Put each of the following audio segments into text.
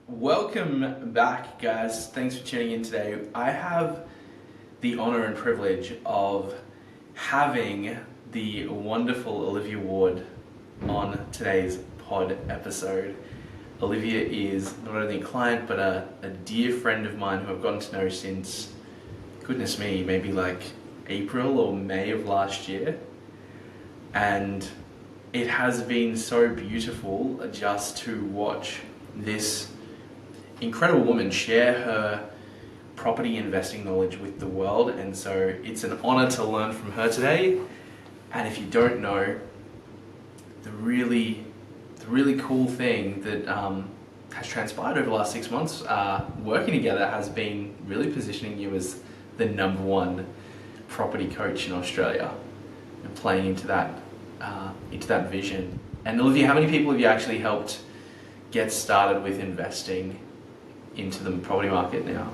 Welcome back, guys. Thanks for tuning in today. I have the honor and privilege of having the wonderful Olivia Ward on today's pod episode. Olivia is not only a client, but a dear friend of mine who I've gotten to know since, goodness me, maybe like April or May of last year. And it has been so beautiful just to watch this incredible woman share her property investing knowledge with the world, and so it's an honor to learn from her today. And if you don't know, the really cool thing that has transpired over the last 6 months working together has been really positioning you as the number one property coach in Australia and playing into that vision. And Olivia, how many people have you actually helped get started with investing into the property market now?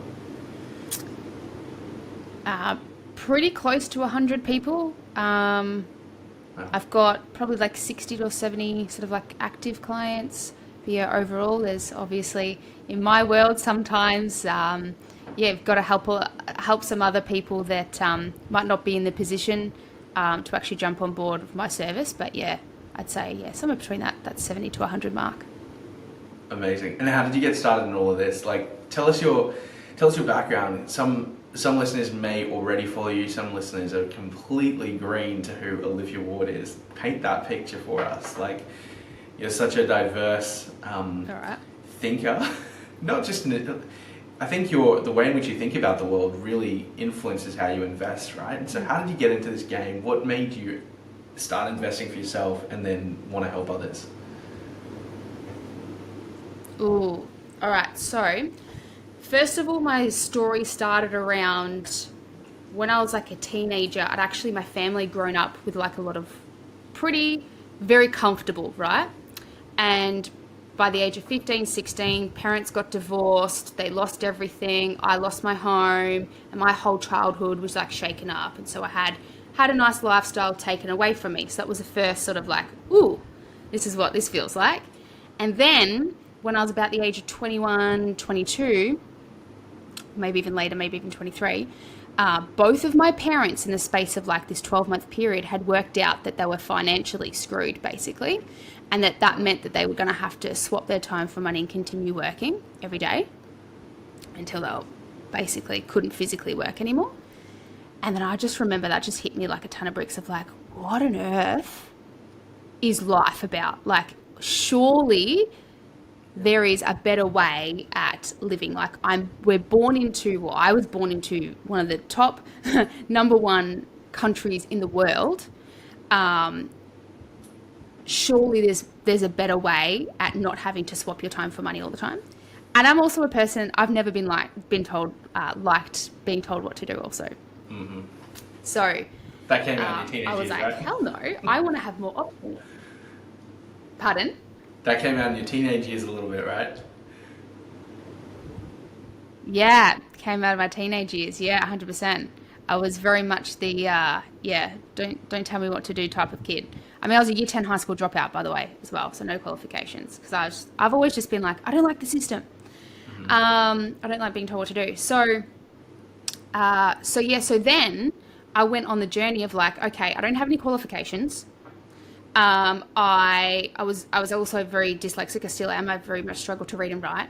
Pretty close to 100 people. I've got probably like 60 to 70 sort of like active clients. But yeah, overall, there's obviously in my world sometimes, you've got to help some other people that might not be in the position to actually jump on board with my service. But yeah, I'd say somewhere between that 70 to 100 mark. Amazing. And how did you get started in all of this? Like, tell us your background. Some listeners may already follow you. Some listeners are completely green to who Olivia Ward is. Paint that picture for us. Like, you're such a diverse All right. thinker. Not just I think the way in which you think about the world really influences how you invest, right? And so how did you get into this game? What made you start investing for yourself and then want to help others? Ooh, all right. So, first of all, my story started around when I was like a teenager. My family grown up with like a lot of very comfortable, right? And by the age of 15, 16, parents got divorced. They lost everything. I lost my home, and my whole childhood was like shaken up. And so I had a nice lifestyle taken away from me. So that was the first sort of like, ooh, this is what this feels like. And then when I was about the age of 21, 22, maybe even later, maybe even 23, both of my parents in the space of like this 12-month period had worked out that they were financially screwed, basically, and that meant that they were going to have to swap their time for money and continue working every day until they basically couldn't physically work anymore. And then I just remember that just hit me like a ton of bricks of like, what on earth is life about? Like, surely there is a better way at living. Like I was born into one of the top number one countries in the world. Surely there's a better way at not having to swap your time for money all the time. And I'm also a person, I've never been liked being told what to do also. Mm-hmm. So That came out in your teenage I was years, like, right? hell no, I want to have more options. Pardon? That came out in your teenage years a little bit, right? Yeah, came out of my teenage years. Yeah, 100%. I was very much the don't tell me what to do type of kid. I mean, I was a year 10 high school dropout, by the way, as well, so no qualifications, because I've always just been like, I don't like the system. I don't like being told what to do. So then I went on the journey of like, okay, I don't have any qualifications. I was also very dyslexic. I still am. I very much struggle to read and write.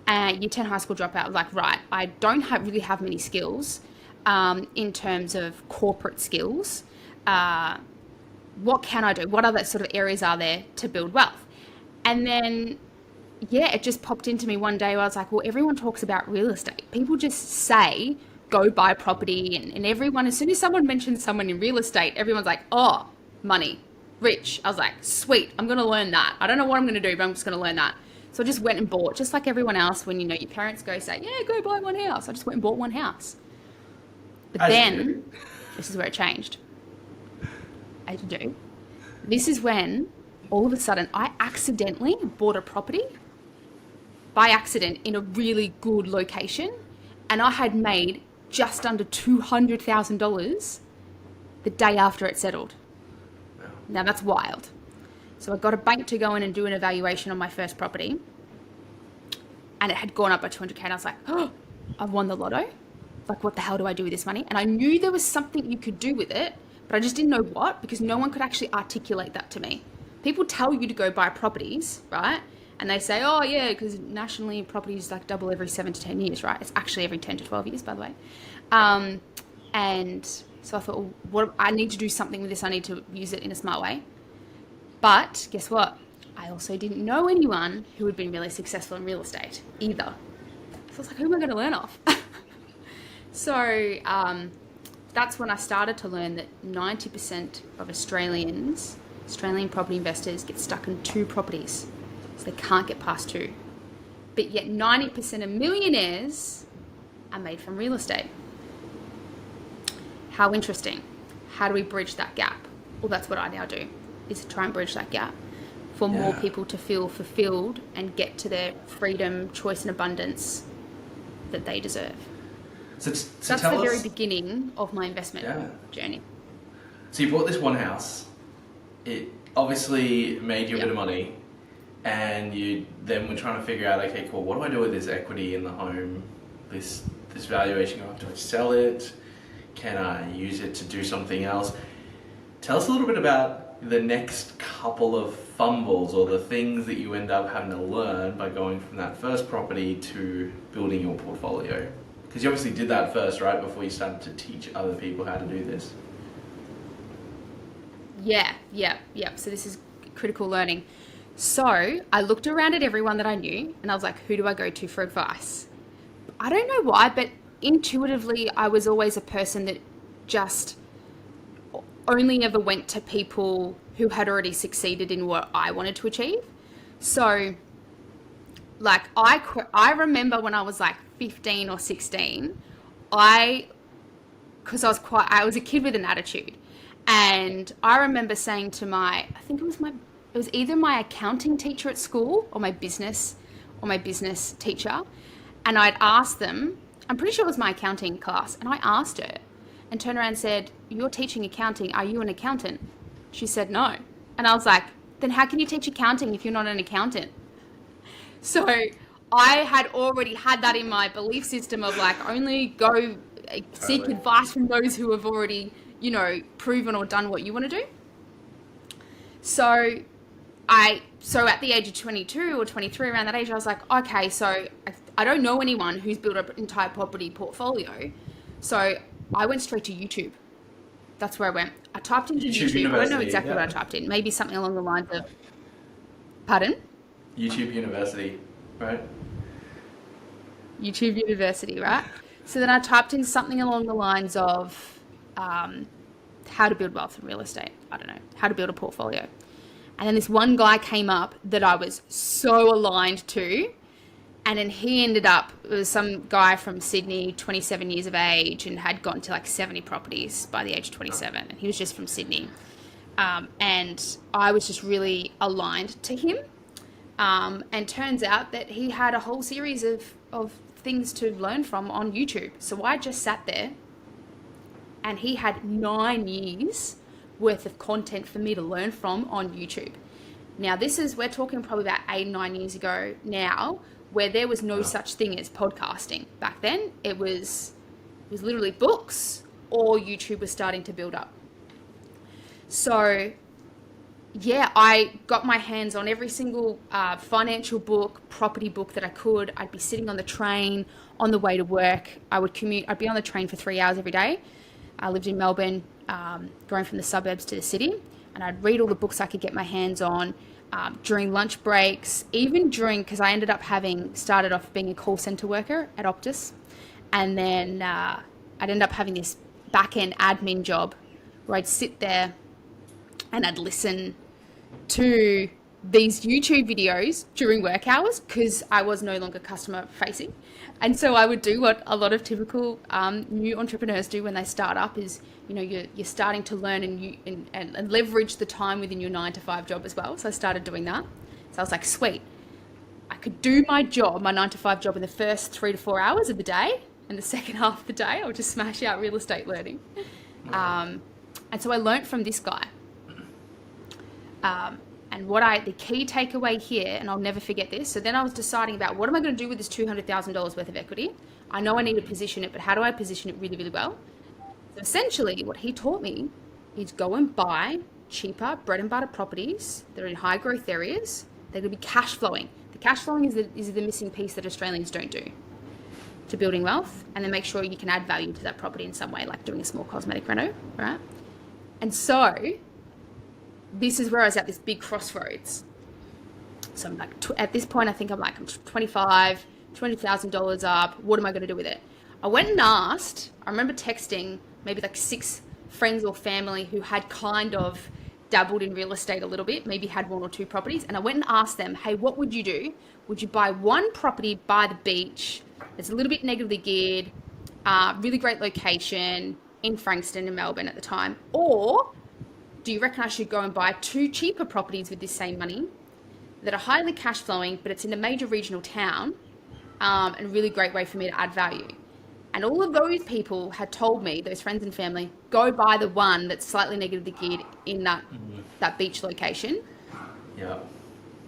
Year 10 high school dropout, like, right, I don't really have many skills in terms of corporate skills. What can I do? What other sort of areas are there to build wealth? And then, it just popped into me one day where I was like, well, everyone talks about real estate. People just say, go buy property. And everyone, as soon as someone mentions someone in real estate, everyone's like, oh, money. Rich. I was like, sweet, I'm going to learn that. I don't know what I'm going to do, but I'm just going to learn that. So I just went and bought, just like everyone else, when, your parents say, yeah, go buy one house. I just went and bought one house. But then, this is where it changed. As you do. This is when, all of a sudden, I accidentally bought a property by accident in a really good location. And I had made just under $200,000 the day after it settled. Now that's wild. So I got a bank to go in and do an evaluation on my first property. and it had gone up by 200K, and I was like, oh, I've won the lotto. Like, what the hell do I do with this money? And I knew there was something you could do with it, but I just didn't know what, because no one could actually articulate that to me. People tell you to go buy properties, right? And they say, oh yeah, because nationally properties like double every 7 to 10 years, right? It's actually every 10 to 12 years, by the way. And so I thought, well, what, I need to do something with this. I need to use it in a smart way. But guess what? I also didn't know anyone who had been really successful in real estate either. So I was like, who am I going to learn off? So that's when I started to learn that 90% of Australian property investors get stuck in 2 properties. So they can't get past 2. But yet 90% of millionaires are made from real estate. How interesting. How do we bridge that gap? Well, that's what I now do, is to try and bridge that gap for more people to feel fulfilled and get to their freedom, choice and abundance that they deserve. So that's the very beginning of my investment journey. So you bought this one house. It obviously made you a bit of money, and you then were trying to figure out, okay, cool, what do I do with this equity in the home? This valuation, do I sell it? Can I use it to do something else? Tell us a little bit about the next couple of fumbles, or the things that you end up having to learn by going from that first property to building your portfolio. Because you obviously did that first, right, before you started to teach other people how to do this. Yeah. So this is critical learning. So I looked around at everyone that I knew, and I was like, who do I go to for advice? I don't know why, but intuitively, I was always a person that just only ever went to people who had already succeeded in what I wanted to achieve. So, like, I remember when I was like 15 or 16, because I was a kid with an attitude, and I remember saying to it was either my accounting teacher at school or my business teacher, and I'd asked them, I'm pretty sure it was my accounting class, and I asked her and turned around and said, you're teaching accounting, are you an accountant? She said no. And I was like, then how can you teach accounting if you're not an accountant? So I had already had that in my belief system of like, only go seek advice from those who have already, proven or done what you want to do. So at the age of 22 or 23, around that age, I was like, okay, so I don't know anyone who's built an entire property portfolio. So I went straight to YouTube. That's where I went. I typed into YouTube. I don't know exactly what I typed in. Maybe something along the lines of, pardon? YouTube University, right? YouTube University, right? So then I typed in something along the lines of how to build wealth in real estate. I don't know, how to build a portfolio. And then this one guy came up that I was so aligned to. And then he ended up, it was some guy from Sydney, 27 years of age, and had gotten to like 70 properties by the age of 27. And he was just from Sydney. And I was just really aligned to him. And turns out that he had a whole series of things to learn from on YouTube. So I just sat there, and he had 9 years worth of content for me to learn from on YouTube. Now we're talking probably about 8 or 9 years ago now, where there was no such thing as podcasting. Back then, it was literally books, or YouTube was starting to build up. So yeah, I got my hands on every single financial book, property book that I could. I'd be sitting on the train on the way to work. I would commute. I'd be on the train for 3 hours every day. I lived in Melbourne, going from the suburbs to the city, and I'd read all the books I could get my hands on during lunch breaks, even because I ended up started off being a call center worker at Optus, and then I'd end up having this back-end admin job where I'd sit there and I'd listen to these YouTube videos during work hours, because I was no longer customer facing. And so I would do what a lot of typical new entrepreneurs do when they start up, is you're starting to learn and leverage the time within your 9-to-5 job as well. So I started doing that. So I was like, sweet, I could do my 9-to-5 job in the first 3 to 4 hours of the day, and the second half of the day I would just smash out real estate learning. And so I learned from this guy. And the key takeaway here, and I'll never forget this. So then I was deciding about what am I going to do with this $200,000 worth of equity? I know I need to position it, but how do I position it really, really well? So essentially what he taught me is go and buy cheaper bread and butter properties that are in high growth areas. They're going to be cash flowing. The cash flowing is the missing piece that Australians don't do to building wealth, and then make sure you can add value to that property in some way, like doing a small cosmetic reno, right? And so this is where I was at this big crossroads. So I'm like, at this point, I think I'm 25, $20,000 up. What am I going to do with it? I went and asked, I remember texting maybe like 6 friends or family who had kind of dabbled in real estate a little bit, maybe had 1 or 2 properties. And I went and asked them, hey, what would you do? Would you buy one property by the beach? It's a little bit negatively geared, really great location in Frankston in Melbourne at the time. Or do you reckon I should go and buy 2 cheaper properties with this same money that are highly cash flowing, but it's in a major regional town, and a really great way for me to add value? And all of those people had told me, those friends and family, go buy the one that's slightly negatively geared in that beach location. Yeah.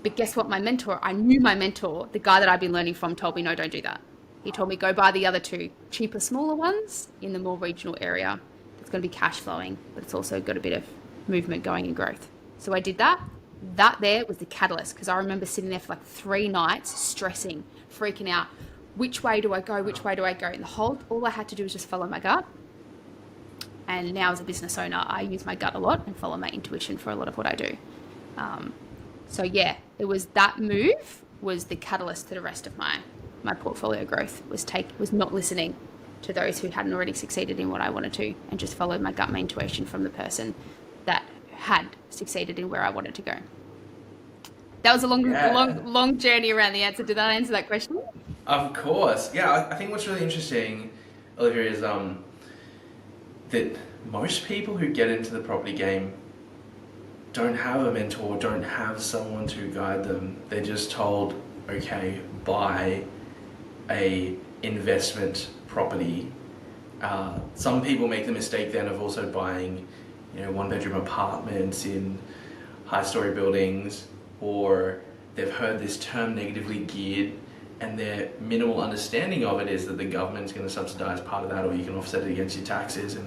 But guess what? I knew my mentor, the guy that I've been learning from, told me, no, don't do that. He told me, go buy the other 2 cheaper, smaller ones in the more regional area. It's going to be cash flowing, but it's also got a bit of movement going in growth. So I did that. That there was the catalyst, because I remember sitting there for like 3 nights, stressing, freaking out. Which way do I go? Which way do I go? And all I had to do was just follow my gut. And now as a business owner, I use my gut a lot and follow my intuition for a lot of what I do. So yeah, it was that move was the catalyst to the rest of my portfolio growth, was not listening to those who hadn't already succeeded in what I wanted to, and just followed my gut, my intuition from the person that had succeeded in where I wanted to go. That was a long journey around the answer. Did that answer that question? Of course. Yeah, I think what's really interesting, Olivia, is that most people who get into the property game don't have a mentor, don't have someone to guide them. They're just told, okay, buy a investment property. Some people make the mistake then of also buying, 1-bedroom apartments in high-story buildings, or they've heard this term negatively geared, and their minimal understanding of it is that the government's going to subsidise part of that, or you can offset it against your taxes,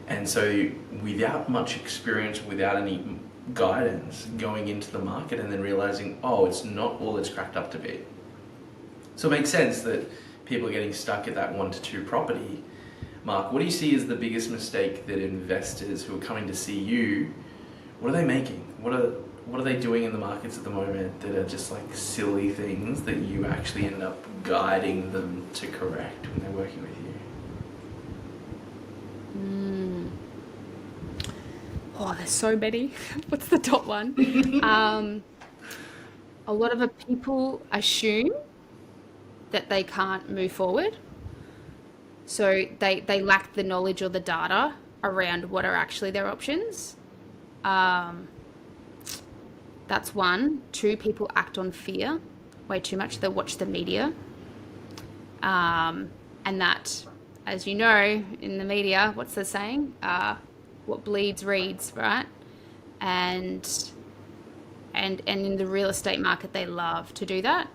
and so without much experience, without any guidance, going into the market and then realising, it's not all it's cracked up to be. So it makes sense that people are getting stuck at that 1 to 2 property. Mark, what do you see as the biggest mistake that investors who are coming to see you, what are they making? What are they doing in the markets at the moment that are just like silly things that you actually end up guiding them to correct when they're working with you? Oh, there's so many. What's the top one? A lot of people assume that they can't move forward. So they lack the knowledge or the data around what are actually their options. That's 1. 2, people act on fear way too much. They watch the media. And that, as you know, in the media, what's the saying? What bleeds reads, right? And in the real estate market, they love to do that.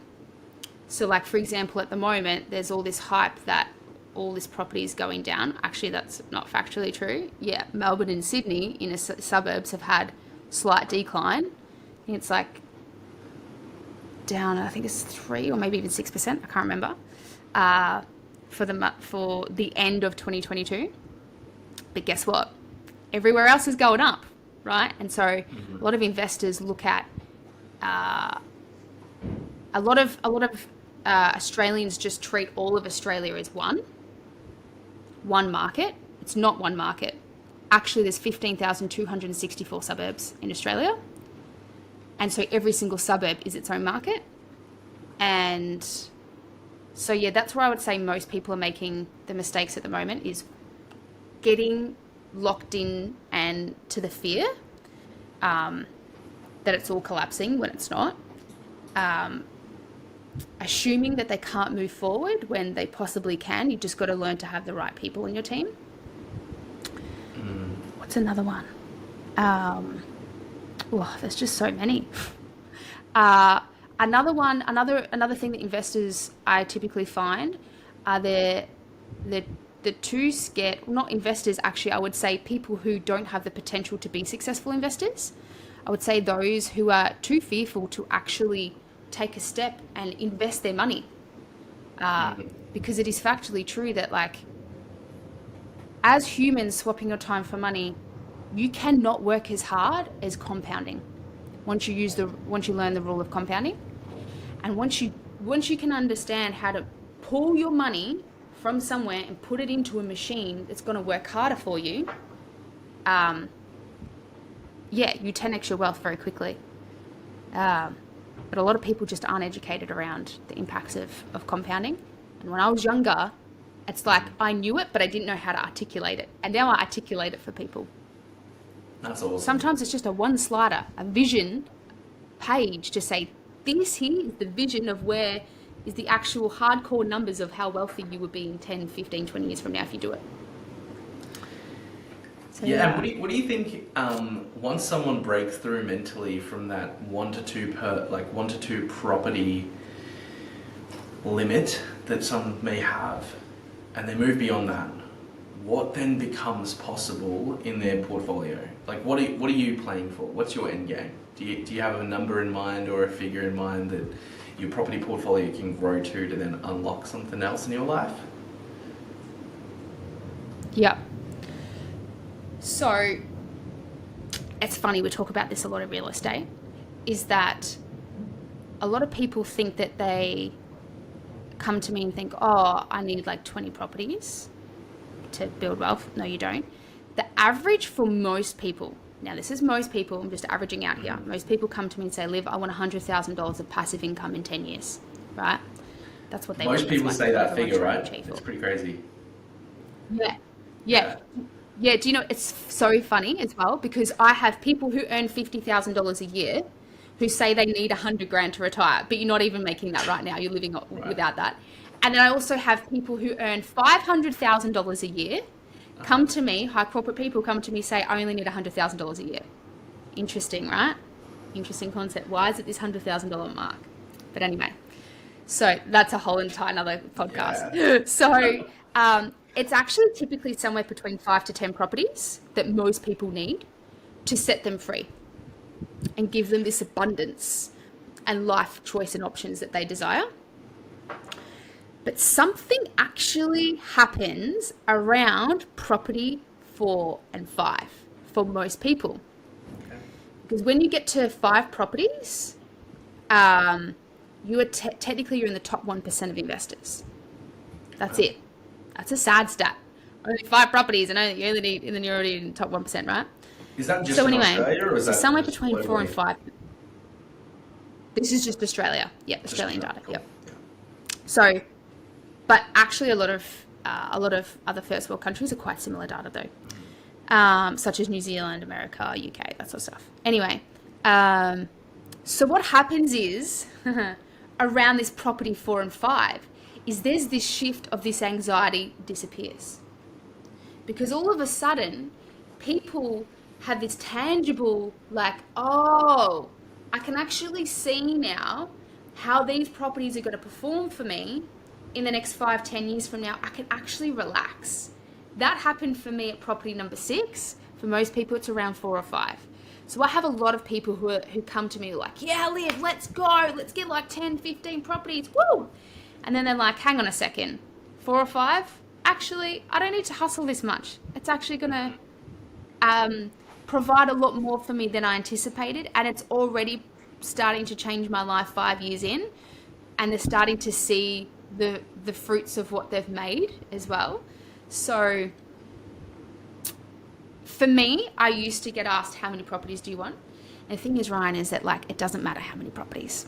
So like, for example, at the moment, there's all this hype that all this property is going down. Actually, that's not factually true. Yeah, Melbourne and Sydney in the suburbs have had slight decline. I think it's like down, I think it's 3 or maybe even 6%. I can't remember. For the end of 2022. But guess what? Everywhere else is going up, right? And so a lot of investors look at a lot of Australians just treat all of Australia as one market. It's not one market. Actually, there's 15,264 suburbs in Australia. And so every single suburb is its own market. And so, yeah, that's where I would say most people are making the mistakes at the moment, is getting locked in and to the fear that it's all collapsing when it's not. Assuming that they can't move forward when they possibly can. You've just got to learn to have the right people in your team. What's another one? Oh, there's just so many. Uh, another thing that investors I typically find are the the two scared, not investors actually, I would say people who don't have the potential to be successful investors. I would say those who are too fearful to actually take a step and invest their money. Because it is factually true that, like, as humans swapping your time for money, you cannot work as hard as compounding. Once you learn the rule of compounding, and once you can understand how to pull your money from somewhere and put it into a machine that's going to work harder for you, yeah, you 10x your wealth very quickly. But a lot of people just aren't educated around the impacts of compounding. And when I was younger, it's like I knew it, but I didn't know how to articulate it. And now I articulate it for people. That's awesome. Sometimes it's just a one slider, a vision page to say, this here is the vision of where is the actual hardcore numbers of how wealthy you would be in 10, 15, 20 years from now if you do it. So, yeah, and what do you think, once someone breaks through mentally from that one to two property limit that some may have, and they move beyond that, what then becomes possible in their portfolio? Like, what are you playing for? What's your end game? Do you have a number in mind or a figure in mind that your property portfolio can grow to then unlock something else in your life? Yeah. So it's funny, we talk about this a lot in real estate, is that a lot of people think that they come to me and think, oh, I need like 20 properties to build wealth. No, you don't. The average for most people, now this is most people, I'm just averaging out here. Most people come to me and say, Liv, I want $100,000 of passive income in 10 years, right? That's what they want. Most people say that figure, right? It's pretty crazy. Yeah. Do you know, it's so funny as well, because I have people who earn $50,000 a year who say they need 100 grand to retire, but you're not even making that right now. You're living without that. And then I also have people who earn $500,000 a year come to me, high corporate people come to me, say, I only need $100,000 a year. Interesting, right? Interesting concept. Why is it this $100,000 mark? But anyway, so that's a whole entire another podcast. Yeah. So it's actually typically somewhere between 5 to 10 properties that most people need to set them free and give them this abundance and life choice and options that they desire. But something actually happens around property 4 and 5 for most people. Okay. Because when you get to 5 properties, you are technically you're in the top 1% of investors. That's it. That's a sad stat. Only 5 properties, and you're already in the top 1%, right? Is that just in Australia, or is that somewhere between 4 and 5? This is just Australia. Yep, Australian data. Yep. Yeah. So, but actually, a lot of other first world countries are quite similar data, though, such as New Zealand, America, UK, that sort of stuff. Anyway, so what happens is around this property 4 and 5 is there's this shift of this anxiety disappears, because all of a sudden people have this tangible, like, oh, I can actually see now how these properties are going to perform for me in the next 5-10 years from now. I can actually relax. That happened for me at property number 6. For most people, it's around 4 or 5. So I have a lot of people who come to me like, yeah, Liv, let's go. Let's get like 10, 15 properties. Woo! And then they're like, hang on a second, 4 or 5? Actually, I don't need to hustle this much. It's actually going to provide a lot more for me than I anticipated. And it's already starting to change my life 5 years in. And they're starting to see the fruits of what they've made as well. So for me, I used to get asked, how many properties do you want? And the thing is, Ryan, is that, like, it doesn't matter how many properties.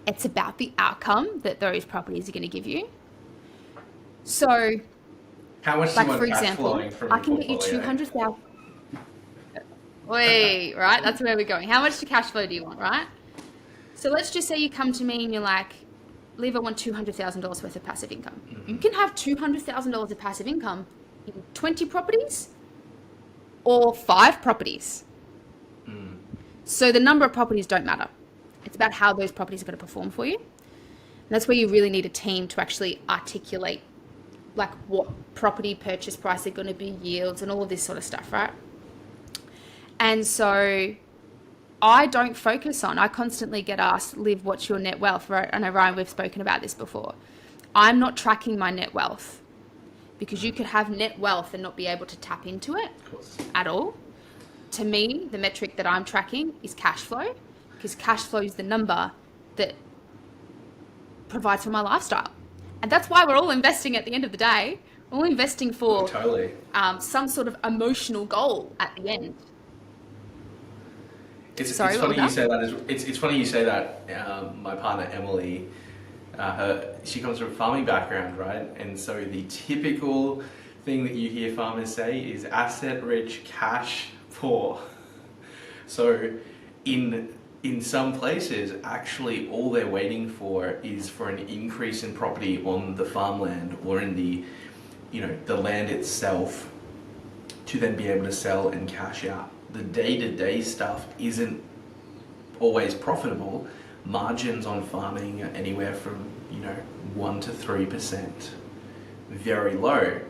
It's about the outcome that those properties are going to give you. So, how much, like, for example, I can get you 200,000. Wait, right? That's where we're going. How much to cash flow do you want, right? So let's just say you come to me and you're like, Liv, I want $200,000 worth of passive income. Mm-hmm. You can have $200,000 of passive income in 20 properties or 5 properties. So the number of properties don't matter. It's about how those properties are going to perform for you. And that's where you really need a team to actually articulate like what property purchase price are going to be, yields, and all of this sort of stuff, right? And so I constantly get asked, Liv, what's your net wealth? Right? I know, Ryan, we've spoken about this before. I'm not tracking my net wealth because you could have net wealth and not be able to tap into it at all. To me, the metric that I'm tracking is cash flow, because cash flow is the number that provides for my lifestyle. And that's why we're all investing at the end of the day. We're all investing for Totally. some sort of emotional goal at the end. It's Sorry, what funny was you that? say that. It's funny you say that. My partner Emily, she comes from a farming background, right? And so the typical thing that you hear farmers say is asset rich, cash poor. So in some places, actually, all they're waiting for is for an increase in property on the farmland or in the land itself to then be able to sell and cash out. The day-to-day stuff isn't always profitable. Margins on farming are anywhere from 1 to 3%, very low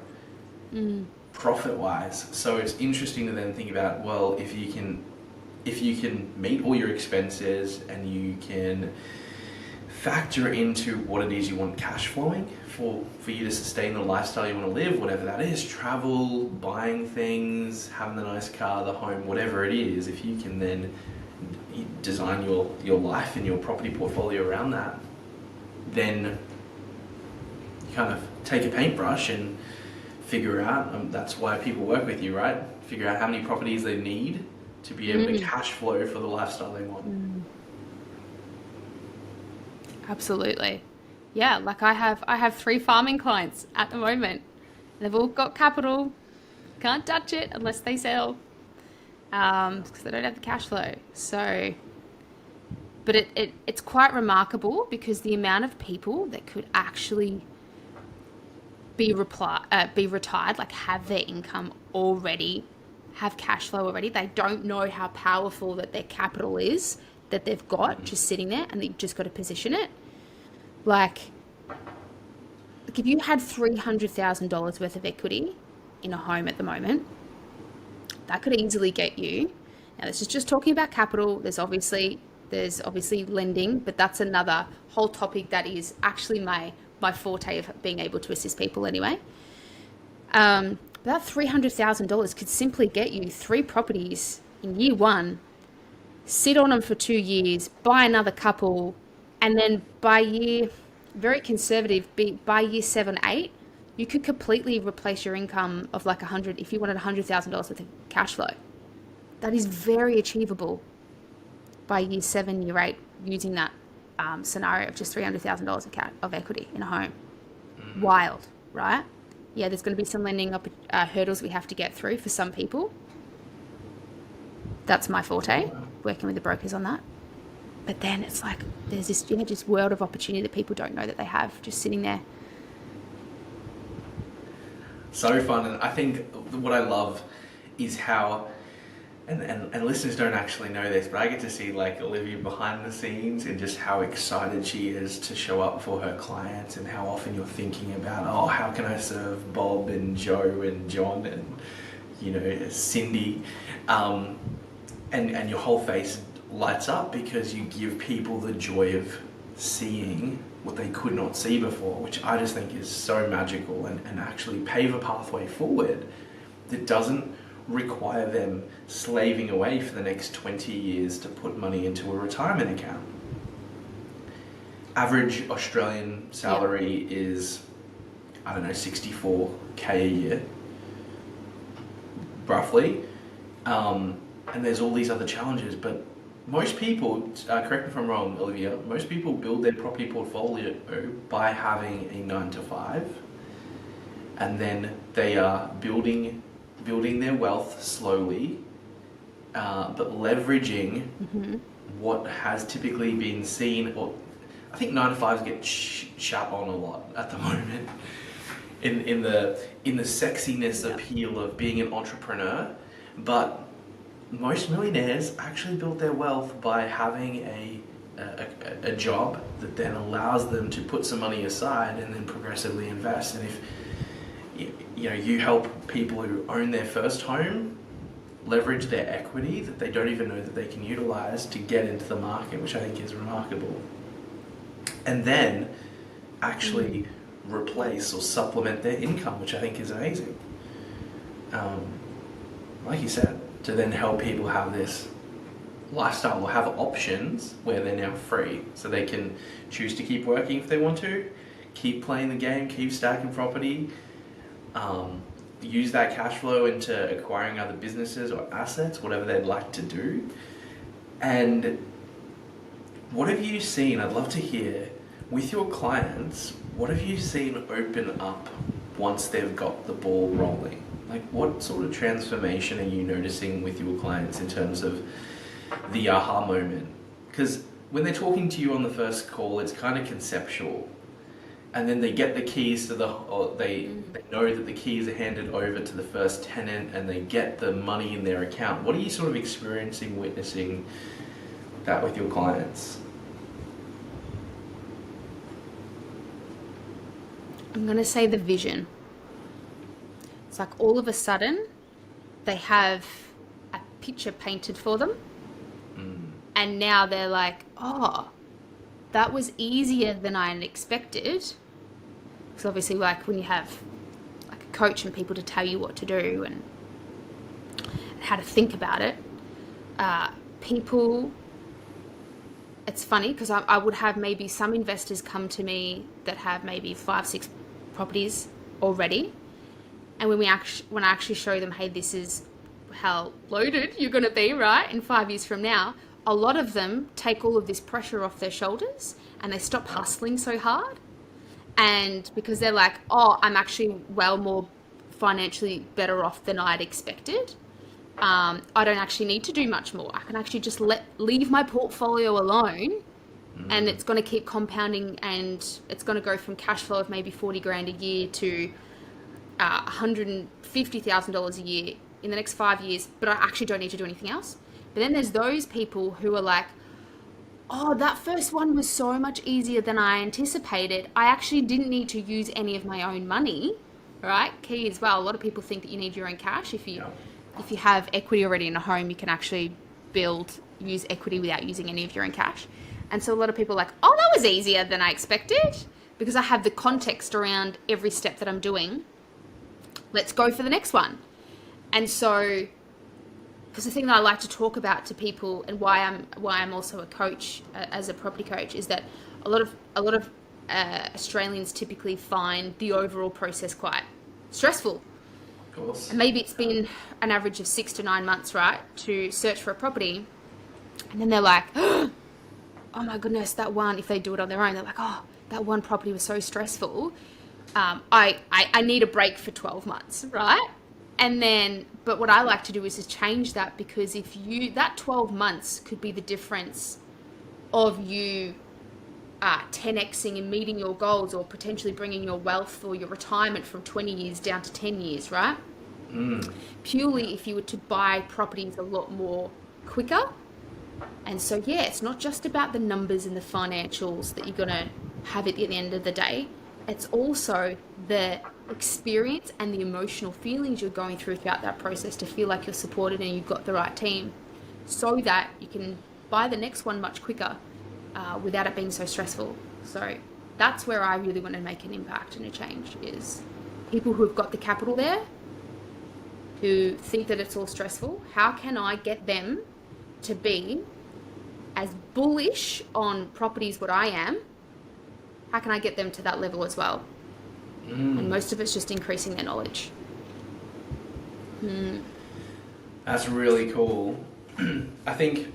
profit-wise. So it's interesting to then think about, well, if you can meet all your expenses and you can factor into what it is you want cash flowing for you to sustain the lifestyle you want to live, whatever that is, travel, buying things, having the nice car, the home, whatever it is, if you can then design your life and your property portfolio around that, then you kind of take a paintbrush and figure out, that's why people work with you, right? Figure out how many properties they need to be able to cash flow for the lifestyle they want. Absolutely. Yeah, like I have 3 farming clients at the moment. They've all got capital, can't touch it unless they sell, because they don't have the cash flow. So, but it's quite remarkable because the amount of people that could actually be retired, like have their income already, have cash flow already. They don't know how powerful that their capital is that they've got just sitting there, and they've just got to position it. Like if you had $300,000 worth of equity in a home at the moment, that could easily get you. Now, this is just talking about capital. There's obviously lending, but that's another whole topic that is actually my forte of being able to assist people anyway. That $300,000 could simply get you 3 properties in year 1, sit on them for 2 years, buy another couple, and then by year 7, 8, you could completely replace your income of like if you wanted $100,000 worth of cash flow. That is very achievable by year 7, year 8, using that scenario of just $300,000 of equity in a home. Wild, right? Yeah, there's going to be some lending hurdles we have to get through for some people. That's my forte, working with the brokers on that. But then it's like there's this just world of opportunity that people don't know that they have just sitting there. So fun. And I think what I love is how, and listeners don't actually know this, but I get to see like Olivia behind the scenes and just how excited she is to show up for her clients, and how often you're thinking about, oh, how can I serve Bob and Joe and John and Cindy, and your whole face lights up because you give people the joy of seeing what they could not see before, which I just think is so magical, and actually pave a pathway forward that doesn't require them slaving away for the next 20 years to put money into a retirement account. Average Australian salary is, I don't know, 64k a year, roughly. And there's all these other challenges, but most people, correct me if I'm wrong, Olivia, most people build their property portfolio by having a 9 to 5, and then they are building their wealth slowly, but leveraging what has typically been seen, or I think 9 to 5s get shut on a lot at the moment in the sexiness appeal of being an entrepreneur, but most millionaires actually build their wealth by having a job that then allows them to put some money aside and then progressively invest. And if you help people who own their first home leverage their equity that they don't even know that they can utilize to get into the market, which I think is remarkable, and then actually replace or supplement their income, which I think is amazing. Like you said, to then help people have this lifestyle or have options where they're now free, so they can choose to keep working if they want to, keep playing the game, keep stacking property, use that cash flow into acquiring other businesses or assets, whatever they'd like to do. And what have you seen, I'd love to hear, with your clients, what have you seen open up once they've got the ball rolling? Like, what sort of transformation are you noticing with your clients in terms of the aha moment? Because when they're talking to you on the first call, it's kind of conceptual. And then they get the keys to they know that the keys are handed over to the first tenant and they get the money in their account. What are you sort of experiencing, witnessing that with your clients? I'm going to say the vision. It's like all of a sudden they have a picture painted for them. And now they're like, oh, that was easier than I had expected. Because obviously, like, when you have like a coach and people to tell you what to do and how to think about it, people, it's funny because I would have maybe some investors come to me that have maybe 5-6 properties already. And when I actually show them, hey, this is how loaded you're going to be, right, in 5 years from now, a lot of them take all of this pressure off their shoulders and they stop hustling so hard. And because they're like, oh, I'm actually well more financially better off than I'd expected. I don't actually need to do much more. I can actually just leave my portfolio alone, and it's going to keep compounding, and it's going to go from cash flow of maybe 40 grand a year to $150,000 a year in the next 5 years, but I actually don't need to do anything else. But then there's those people who are like, oh, that first one was so much easier than I anticipated. I actually didn't need to use any of my own money, right? Key as well. A lot of people think that you need your own cash. If you have equity already in a home, you can actually use equity without using any of your own cash. And so a lot of people are like, oh, that was easier than I expected because I have the context around every step that I'm doing. Let's go for the next one. And so, because the thing that I like to talk about to people and why I'm also a coach, as a property coach, is that a lot of Australians typically find the overall process quite stressful. Of course. And maybe it's been an average of 6 to 9 months, right, to search for a property, and then they're like, oh my goodness, that one. If they do it on their own, they're like, oh, that one property was so stressful. I need a break for 12 months, right? And then, but what I like to do is to change that, because that 12 months could be the difference of you 10xing and meeting your goals, or potentially bringing your wealth or your retirement from 20 years down to 10 years, right? Purely if you were to buy properties a lot more quicker. And so, yeah, it's not just about the numbers and the financials that you're going to have at the end of the day. It's also the experience and the emotional feelings you're going through throughout that process to feel like you're supported and you've got the right team, so that you can buy the next one much quicker without it being so stressful. So that's where I really want to make an impact and a change, is people who've got the capital there, who think that it's all stressful. How can I get them to be as bullish on properties what I am? How can I get them to that level as well? And most of it's just increasing their knowledge. That's really cool. I think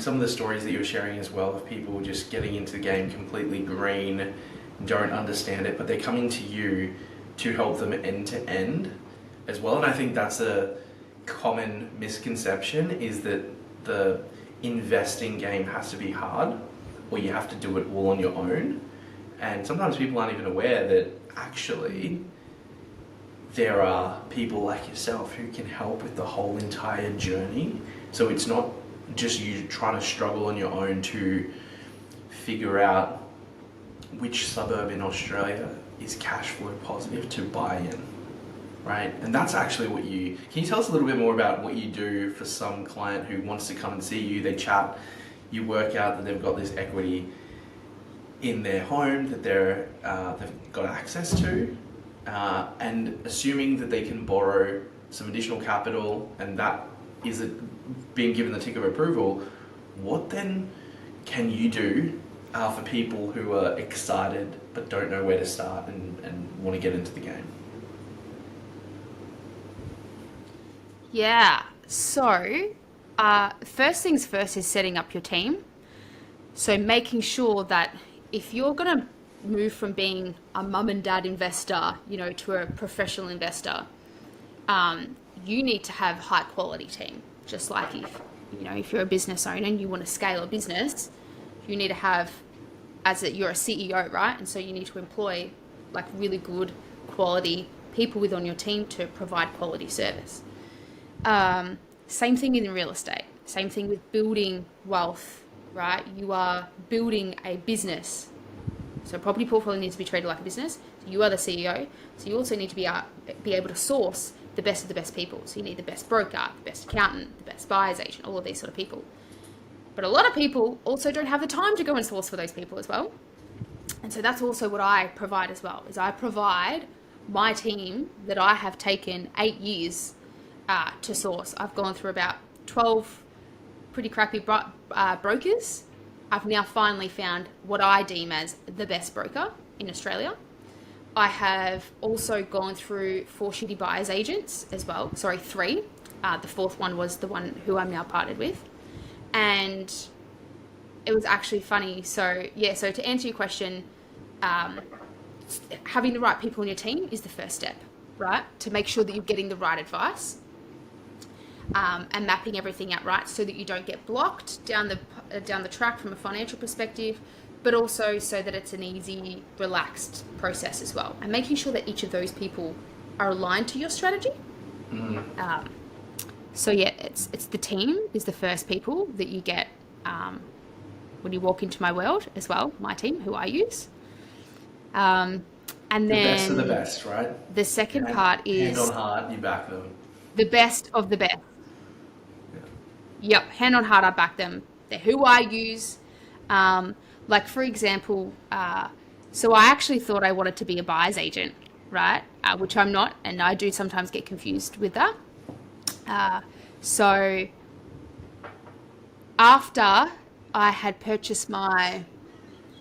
some of the stories that you were sharing as well, of people just getting into the game completely green, don't understand it, but they're coming to you to help them end to end as well. And I think that's a common misconception, is that the investing game has to be hard, or you have to do it all on your own. And sometimes people aren't even aware that actually there are people like yourself who can help with the whole entire journey. So it's not just you trying to struggle on your own to figure out which suburb in Australia is cash flow positive to buy in, right? And that's actually what can you tell us a little bit more about what you do for some client who wants to come and see you, they chat, you work out that they've got this equity in their home that they've got access to, and assuming that they can borrow some additional capital and that is being given the tick of approval, what then can you do for people who are excited but don't know where to start and want to get into the game? Yeah. So, first things first is setting up your team. So making sure that if you're going to move from being a mum and dad investor, to a professional investor, you need to have high quality team. Just like if you're a business owner and you want to scale a business, you need to have, you're a CEO, right? And so you need to employ like really good quality people within your team to provide quality service. Same thing in real estate. Same thing with building wealth, right? You are building a business. So property portfolio needs to be treated like a business. You are the CEO. So you also need to be able to source the best of the best people. So you need the best broker, the best accountant, the best buyer's agent, all of these sort of people. But a lot of people also don't have the time to go and source for those people as well. And so that's also what I provide as well, is I provide my team that I have taken 8 years to source. I've gone through about 12 pretty crappy brokers. I've now finally found what I deem as the best broker in Australia. I have also gone through 4 shitty buyer's agents as well. Sorry, 3. The 4th one was the one who I'm now partnered with. And it was actually funny. So to answer your question, having the right people in your team is the first step, right? To make sure that you're getting the right advice. And mapping everything out right so that you don't get blocked down the track from a financial perspective, but also so that it's an easy, relaxed process as well. And making sure that each of those people are aligned to your strategy. It's the team is the first people that you get when you walk into my world as well, my team, who I use. And then the best of the best, right? The second part is hand on heart, you back them. The best of the best. Yep, hand on heart, I back them. They're who I use. Like, for example, so I actually thought I wanted to be a buyer's agent, right? Which I'm not, and I do sometimes get confused with that. So after I had purchased I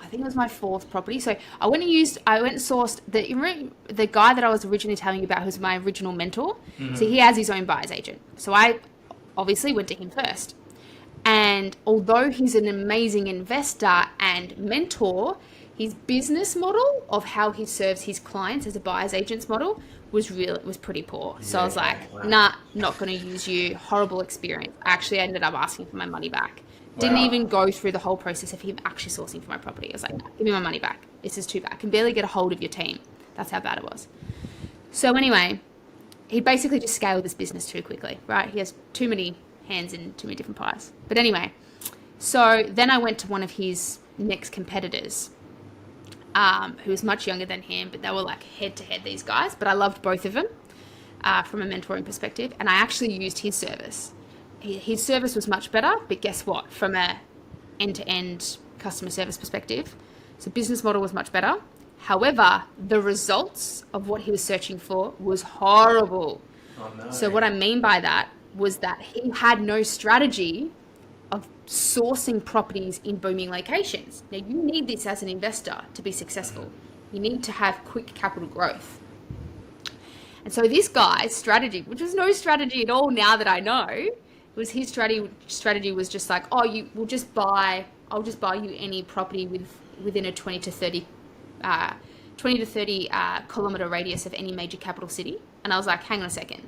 think it was my 4th property. So I went and sourced the guy that I was originally telling you about, who's my original mentor. Mm-hmm. So he has his own buyer's agent. So I obviously went to him first. And although he's an amazing investor and mentor, his business model of how he serves his clients as a buyer's agent's model was pretty poor. So I was like, nah, not going to use you. Horrible experience. I actually ended up asking for my money back. Didn't even go through the whole process of him actually sourcing for my property. I was like, give me my money back. This is too bad. I can barely get a hold of your team. That's how bad it was. So anyway, he basically just scaled this business too quickly, right? He has too many hands in too many different pies. But anyway, so then I went to one of his next competitors, who was much younger than him, but they were like head to head, these guys. But I loved both of them from a mentoring perspective. And I actually used his service. His service was much better, but guess what? From a end-to-end customer service perspective, so business model was much better. However, the results of what he was searching for was horrible. Oh, no. So what I mean by that was that he had no strategy of sourcing properties in booming locations. Now, you need this as an investor to be successful. You need to have quick capital growth. And so this guy's strategy, which was no strategy at all now that I know, was his strategy was just like, I'll just buy you any property within a 20 to 30 kilometer radius of any major capital city. And I was like, hang on a second.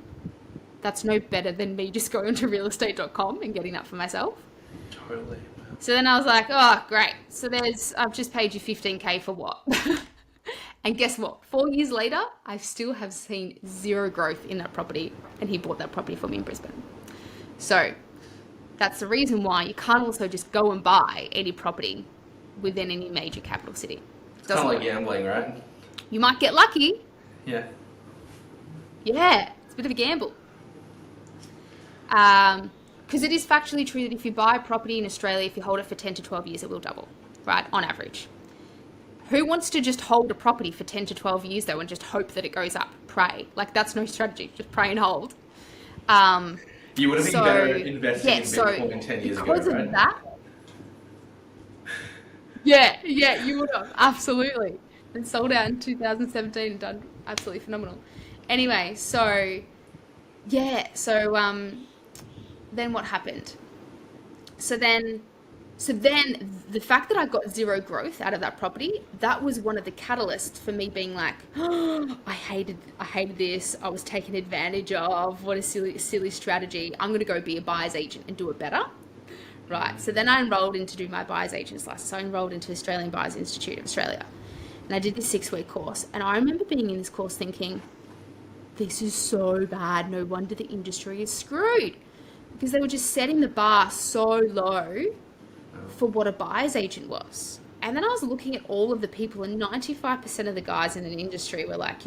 That's no better than me just going to realestate.com and getting that for myself. Totally. So then I was like, oh, great. So I've just paid you $15,000 for what? And guess what? 4 years later, I still have seen zero growth in that property, and he bought that property for me in Brisbane. So that's the reason why you can't also just go and buy any property within any major capital city. It's kind of like gambling, right? You might get lucky. Yeah. Yeah, it's a bit of a gamble. Because it is factually true that if you buy a property in Australia, if you hold it for 10 to 12 years, it will double, right? On average. Who wants to just hold a property for 10 to 12 years, though, and just hope that it goes up? Pray. Like, that's no strategy. Just pray and hold. You would have been better investing in Bitcoin 10 years ago, right? Because of that, yeah, you would have. Absolutely. And sold out in 2017 and done absolutely phenomenal. Anyway, yeah, then what happened? So then the fact that I got zero growth out of that property, that was one of the catalysts for me being like, oh, I hated this. I was taken advantage of. What a silly strategy. I'm going to go be a buyer's agent and do it better. Right. So then I enrolled in to do my buyer's agent's license. So I enrolled into Australian Buyers Institute of Australia. And I did this 6-week course. And I remember being in this course thinking, this is so bad. No wonder the industry is screwed. Because they were just setting the bar so low for what a buyer's agent was. And then I was looking at all of the people, and 95% of the guys in the industry were like,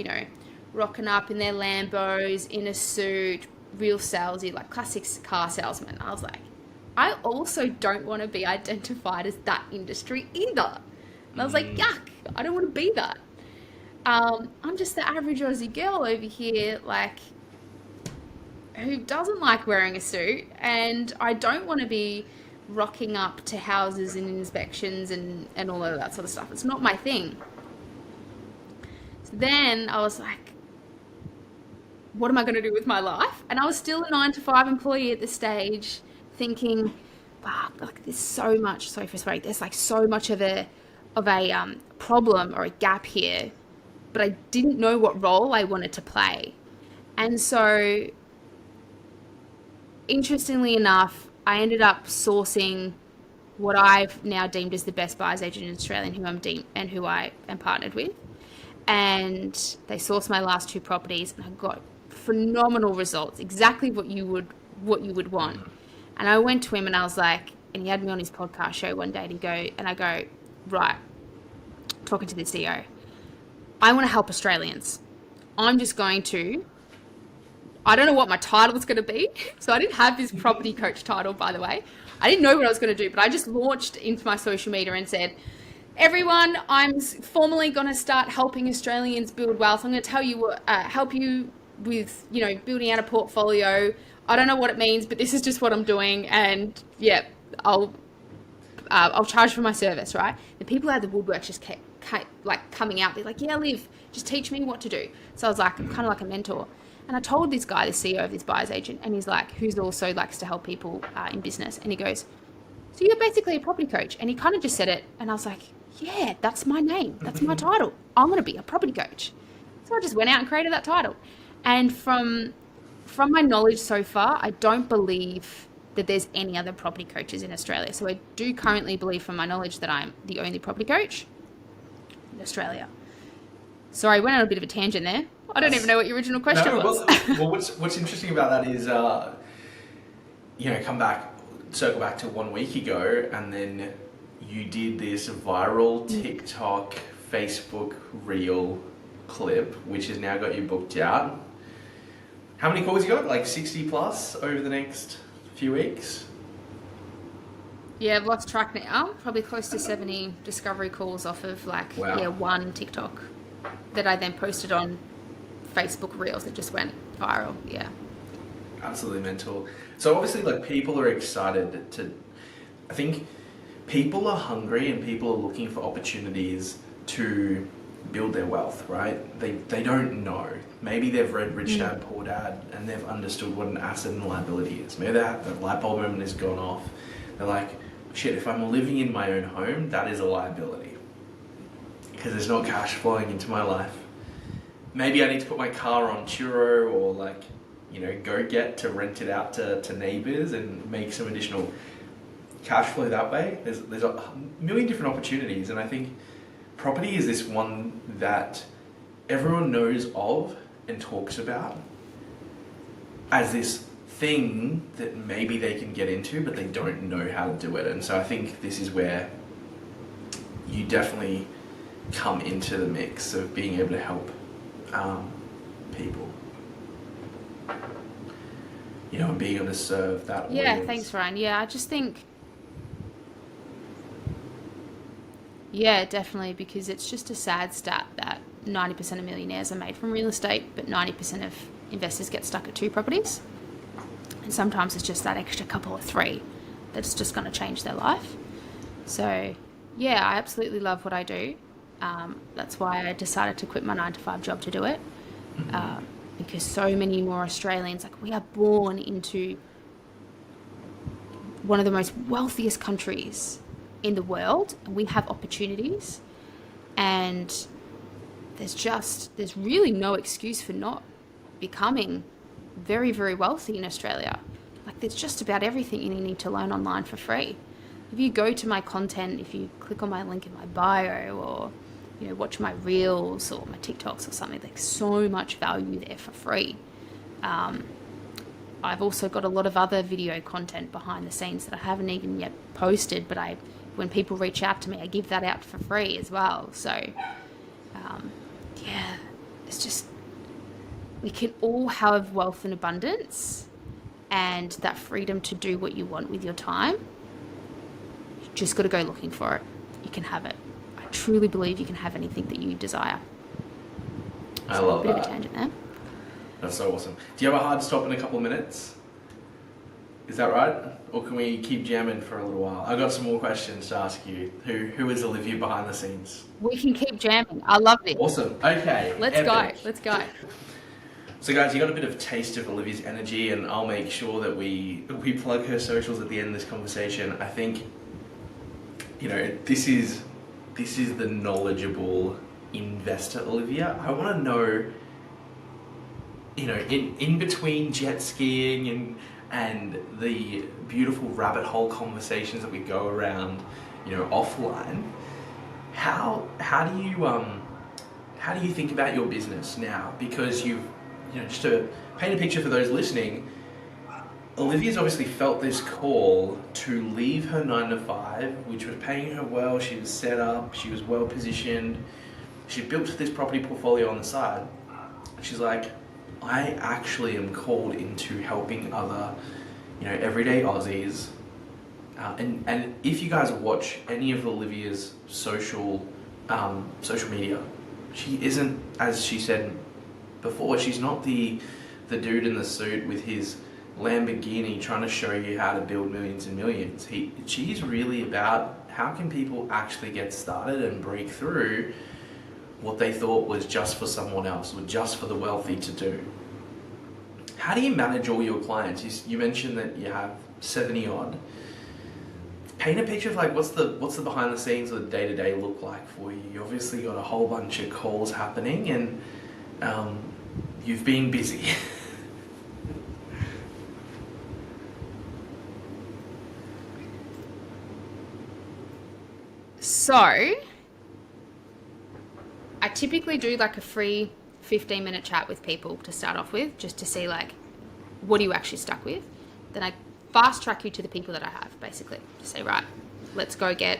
rocking up in their Lambos, in a suit, real salesy, like classic car salesman. I was like, I also don't want to be identified as that industry either. And I was like, yuck, I don't want to be that. I'm just the average Aussie girl over here, like, who doesn't like wearing a suit, and I don't want to be rocking up to houses and inspections and all of that sort of stuff. It's not my thing. So then I was like, what am I going to do with my life? And I was still a 9-to-5 employee at this stage, thinking, wow, like there's so much, sorry for swearing, there's like so much of a problem or a gap here, but I didn't know what role I wanted to play. And so, interestingly enough, I ended up sourcing what I've now deemed as the best buyer's agent in Australia, and who I am partnered with. And they sourced my last 2 properties, and I got phenomenal results, exactly what you would want. And I went to him and I was like, and he had me on his podcast show one day, and I go, right, talking to the CEO, I want to help Australians. I'm just going to, I don't know what my title was going to be. So I didn't have this property coach title, by the way. I didn't know what I was going to do, but I just launched into my social media and said, everyone, I'm formally going to start helping Australians build wealth. I'm going to tell you, help you with, building out a portfolio. I don't know what it means, but this is just what I'm doing. And yeah, I'll charge for my service, right? The people out of the woodwork just kept like coming out. They're like, yeah, Liv, just teach me what to do. So I was like, kind of like a mentor. And I told this guy, the CEO of this buyer's agent, and he's like, who's also likes to help people in business. And he goes, so you're basically a property coach. And he kind of just said it. And I was like, yeah, that's my name. That's my title. I'm going to be a property coach. So I just went out and created that title. And from my knowledge so far, I don't believe that there's any other property coaches in Australia. So I do currently believe from my knowledge that I'm the only property coach in Australia. Sorry, I went on a bit of a tangent there. I don't even know what your original question was. Well, what's interesting about that is, circle back to 1 week ago, and then you did this viral TikTok, Facebook reel clip, which has now got you booked out. How many calls you got? Like 60 plus over the next few weeks? Yeah, I've lost track now. Probably close to 70 discovery calls off of one TikTok that I then posted on Facebook Reels that just went viral. Yeah. Absolutely mental. So obviously, like, people are excited I think people are hungry and people are looking for opportunities to build their wealth, right? They don't know. Maybe they've read Rich Dad, Poor Dad, and they've understood what an asset and liability is. Maybe the light bulb moment has gone off. They're like, shit, if I'm living in my own home, that is a liability because there's not cash flowing into my life. Maybe I need to put my car on Turo or go get to rent it out to neighbors and make some additional cash flow that way. There's a million different opportunities, and I think property is this one that everyone knows of and talks about as this thing that maybe they can get into, but they don't know how to do it. And so I think this is where you definitely come into the mix of being able to help people, you know, and being able to serve that audience. Yeah, thanks, Ryan. Yeah, I just think, yeah, definitely, because it's just a sad stat that 90% of millionaires are made from real estate, but 90% of investors get stuck at 2 properties. And sometimes it's just that extra couple of 3 that's just going to change their life. So, yeah, I absolutely love what I do. That's why I decided to quit my 9-to-5 job to do it. Because so many more Australians, like, we are born into one of the most wealthiest countries in the world, and we have opportunities, and there's really no excuse for not becoming very, very wealthy in Australia. Like, there's just about everything you need to learn online for free. If you go to my content, if you click on my link in my bio, or, you know, watch my reels or my TikToks or something, there's so much value there for free. I've also got a lot of other video content behind the scenes that I haven't even yet posted, but when people reach out to me, I give that out for free as well. So, yeah, it's just, we can all have wealth and abundance and that freedom to do what you want with your time. You just got to go looking for it. You can have it. I truly believe you can have anything that you desire. I love that. A bit of a tangent there. That's so awesome. Do you have a hard stop in a couple of minutes? Is that right? Or can we keep jamming for a little while? I've got some more questions to ask you. Who is Olivia behind the scenes? We can keep jamming. I love it. Awesome. Okay. Let's go. So guys, you got a bit of a taste of Olivia's energy, and I'll make sure that we plug her socials at the end of this conversation. I think, you know, this is the knowledgeable investor Olivia. I want to know, you know, in between jet skiing and the beautiful rabbit hole conversations that we go around, you know, offline, how do you think about your business now? Because you know, just to paint a picture for those listening, Olivia's obviously felt this call to leave her 9-to-5, which was paying her well. She was set up, she was well positioned, she built this property portfolio on the side. She's like, I actually am called into helping other, you know, everyday Aussies. And if you guys watch any of Olivia's social media, she isn't, as she said before, she's not the dude in the suit with his Lamborghini trying to show you how to build millions and millions. She's really about how can people actually get started and break through what they thought was just for someone else or just for the wealthy to do. How do you manage all your clients? You mentioned that you have 70 odd. Paint a picture of like what's the behind the scenes or the day-to-day look like for you. You obviously got a whole bunch of calls happening, and you've been busy. So, I typically do like a free 15-minute chat with people to start off with, just to see like, what are you actually stuck with? Then I fast track you to the people that I have, basically. To say, right, let's go get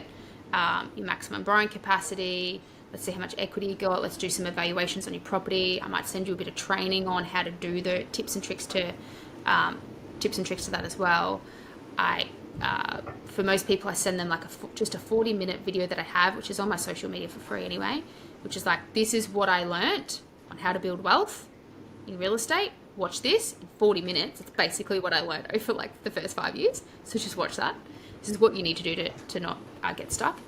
your maximum borrowing capacity. Let's see how much equity you got. Let's do some evaluations on your property. I might send you a bit of training on how to do the tips and tricks to that as well. For most people, I send them like just a 40-minute video that I have, which is on my social media for free anyway, which is like, this is what I learnt on how to build wealth in real estate. Watch this in 40 minutes. It's basically what I learned over like the first 5 years. So just watch that. This is what you need to do to not get stuck.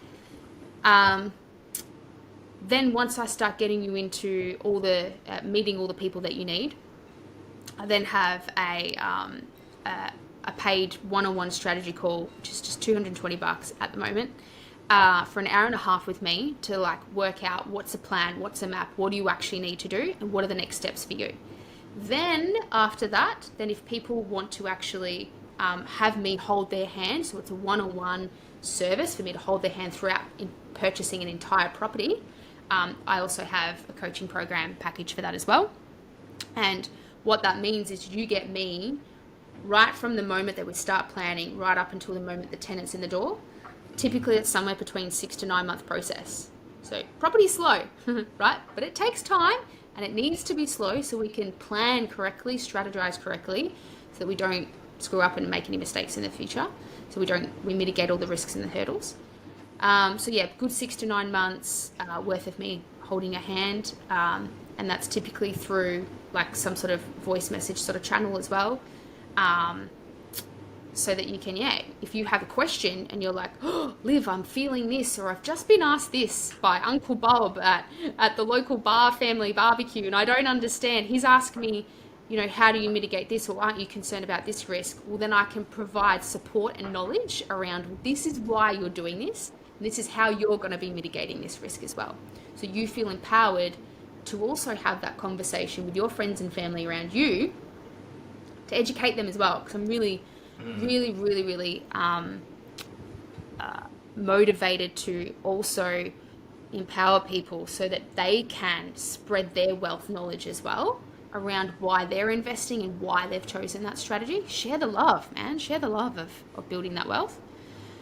Then once I start getting you into all the meeting all the people that you need, I then have a paid one-on-one strategy call, which is just $220 at the moment, for an hour and a half with me to like work out what's a plan, what's a map, what do you actually need to do, and what are the next steps for you. Then after that, if people want to actually have me hold their hand. So it's a one-on-one service for me to hold their hand throughout in purchasing an entire property. I also have a coaching program package for that as well. And what that means is you get me right from the moment that we start planning, right up until the moment the tenant's in the door. Typically, it's somewhere between 6 to 9 month process. So property's slow, right? But it takes time and it needs to be slow so we can plan correctly, strategize correctly, so that we don't screw up and make any mistakes in the future. So we mitigate all the risks and the hurdles. So yeah, good 6 to 9 months worth of me holding a hand. And that's typically through like some sort of voice message sort of channel as well. So that you can, if you have a question and you're like, oh, Liv, I'm feeling this, or I've just been asked this by Uncle Bob at the local bar family barbecue, and I don't understand. He's asked me, how do you mitigate this, or aren't you concerned about this risk? Well, then I can provide support and knowledge around, this is why you're doing this, and this is how you're going to be mitigating this risk as well. So you feel empowered to also have that conversation with your friends and family around you to educate them as well. Because I'm really motivated to also empower people so that they can spread their wealth knowledge as well around why they're investing and why they've chosen that strategy. Share the love, man. Share the love of building that wealth.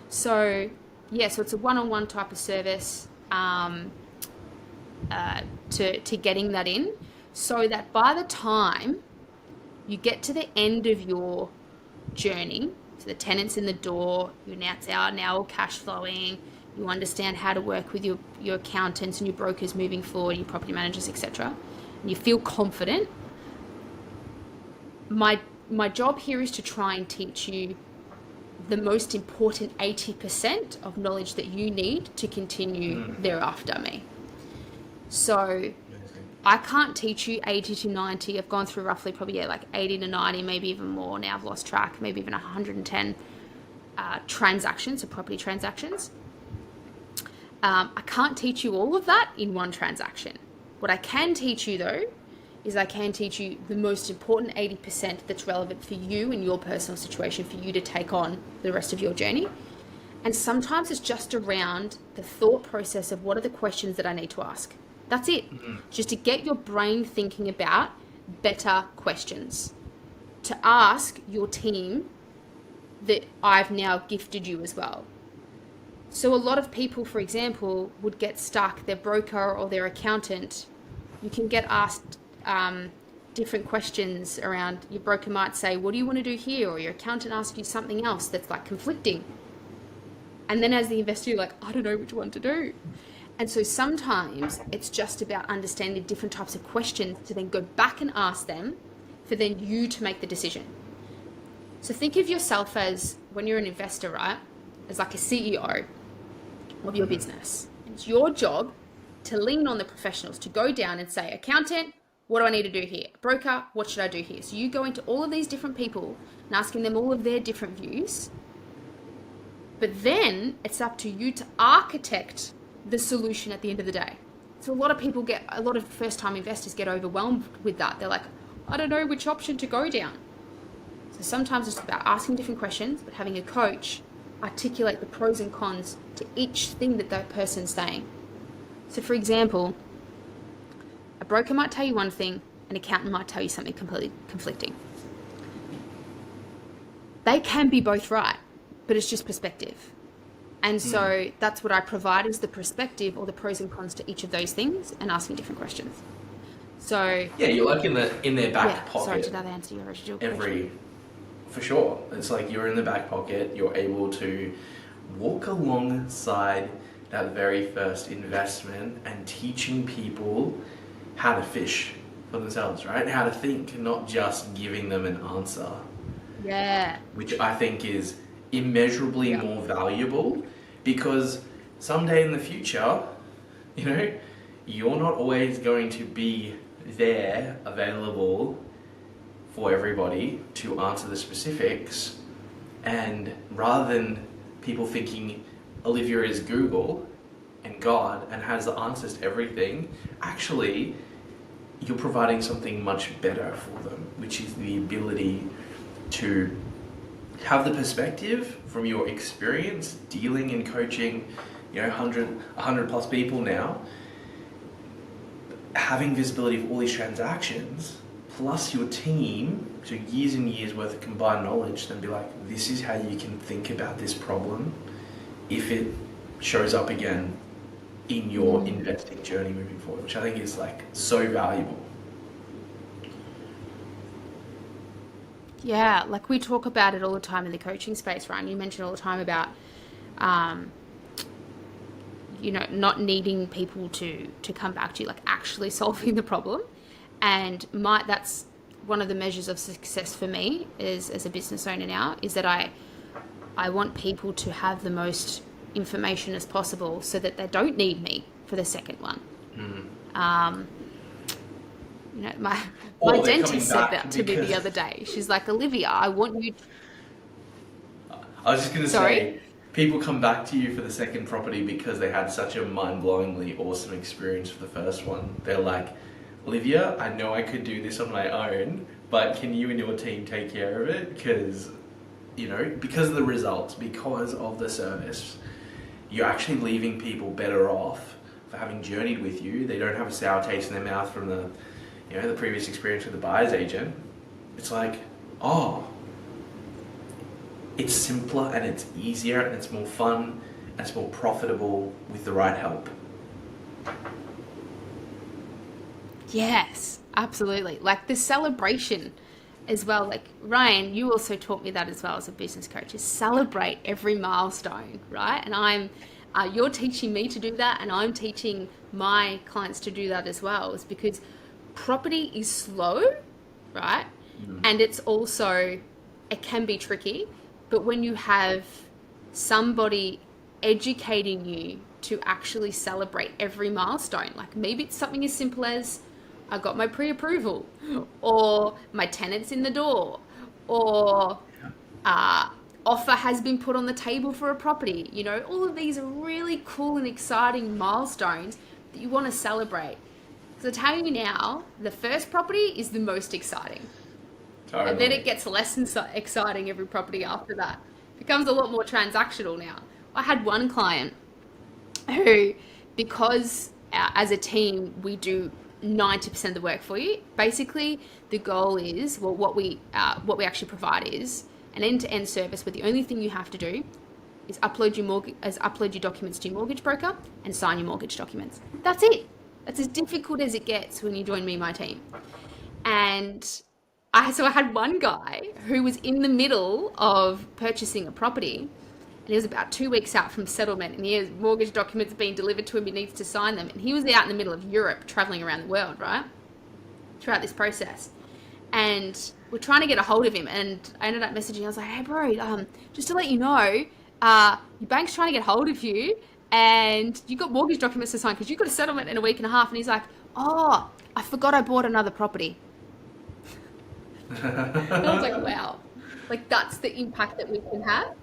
So so it's a one-on-one type of service to getting that in, so that by the time you get to the end of your journey, so the tenant's in the door, you announce now all cash flowing, you understand how to work with your accountants and your brokers moving forward, your property managers, etc., and you feel confident. My job here is to try and teach you the most important 80% of knowledge that you need to continue thereafter me. So I can't teach you 80 to 90. I've gone through roughly probably like 80 to 90, maybe even more. Now I've lost track, maybe even 110 transactions, so property transactions. I can't teach you all of that in one transaction. What I can teach you though, is I can teach you the most important 80% that's relevant for you and your personal situation, for you to take on the rest of your journey. And sometimes it's just around the thought process of what are the questions that I need to ask. That's it. Just to get your brain thinking about better questions to ask your team that I've now gifted you as well. So a lot of people, for example, would get stuck, their broker or their accountant, you can get asked different questions around, your broker might say, what do you want to do here? Or your accountant asks you something else that's like conflicting. And then as the investor, you're like, I don't know which one to do. And so sometimes it's just about understanding different types of questions to then go back and ask them for then you to make the decision. So think of yourself as, when you're an investor, right, as like a CEO of your business. It's your job to lean on the professionals, to go down and say, accountant, what do I need to do here? Broker, what should I do here? So you go into all of these different people and asking them all of their different views. But then it's up to you to architect the solution at the end of the day. So a lot of first-time investors get overwhelmed with that. They're like, I don't know which option to go down. So sometimes it's about asking different questions, but having a coach articulate the pros and cons to each thing that that person's saying. So for example, a broker might tell you one thing, an accountant might tell you something completely conflicting. They can be both right, but it's just perspective. And so that's what I provide, is the perspective or the pros and cons to each of those things and asking different questions. So yeah, you're like in their back pocket. Sorry, did that answer your original question? For sure. It's like you're in the back pocket, you're able to walk alongside that very first investment and teaching people how to fish for themselves, right? How to think, not just giving them an answer. Yeah. Which I think is immeasurably more valuable, because someday in the future, you're not always going to be there available for everybody to answer the specifics. And rather than people thinking Olivia is Google and God and has the answers to everything, actually you're providing something much better for them, which is the ability to have the perspective from your experience dealing and coaching, 100 plus people now, having visibility of all these transactions, plus your team, so years and years worth of combined knowledge, then be like, this is how you can think about this problem if it shows up again in your investing journey moving forward, which I think is like so valuable. Yeah, like we talk about it all the time in the coaching space, Ryan. You mentioned all the time about, not needing people to come back to you, like actually solving the problem. And that's one of the measures of success for me is as a business owner now, is that I want people to have the most information as possible so that they don't need me for the second one. My dentist said that to me the other day. She's like, Olivia, I want you. I was just going to Sorry? say, people come back to you for the second property because they had such a mind-blowingly awesome experience for the first one. They're like, Olivia, I know I could do this on my own, but can you and your team take care of it? Because of the results, because of the service, you're actually leaving people better off for having journeyed with you. They don't have a sour taste in their mouth from the previous experience with the buyer's agent. It's like, it's simpler and it's easier and it's more fun and it's more profitable with the right help. Yes, absolutely. Like the celebration as well. Like Ryan, you also taught me that as well as a business coach, is celebrate every milestone, right? And you're teaching me to do that, and I'm teaching my clients to do that as well. Is because property is slow, right? And it can be tricky, but when you have somebody educating you to actually celebrate every milestone, like maybe it's something as simple as I got my pre-approval, or my tenant's in the door, or offer has been put on the table for a property. All of these are really cool and exciting milestones that you want to celebrate. So I tell you now, the first property is the most exciting. Totally. And then it gets less exciting every property after that. It becomes a lot more transactional now. I had one client who, because as a team we do 90% of the work for you, basically the goal is, what we actually provide is an end-to-end service where the only thing you have to do is upload your documents to your mortgage broker and sign your mortgage documents. That's it. That's as difficult as it gets when you join me, my team. And I had one guy who was in the middle of purchasing a property, and he was about 2 weeks out from settlement, and he has mortgage documents being delivered to him. He needs to sign them, and he was out in the middle of Europe, traveling around the world, right, throughout this process. And we're trying to get a hold of him, and I ended up messaging. I was like, "Hey, bro, just to let you know, your bank's trying to get hold of you, and you got mortgage documents to sign because you got a settlement in a week and a half." And he's like, "Oh, I forgot I bought another property." And I was like, wow, like that's the impact that we can have.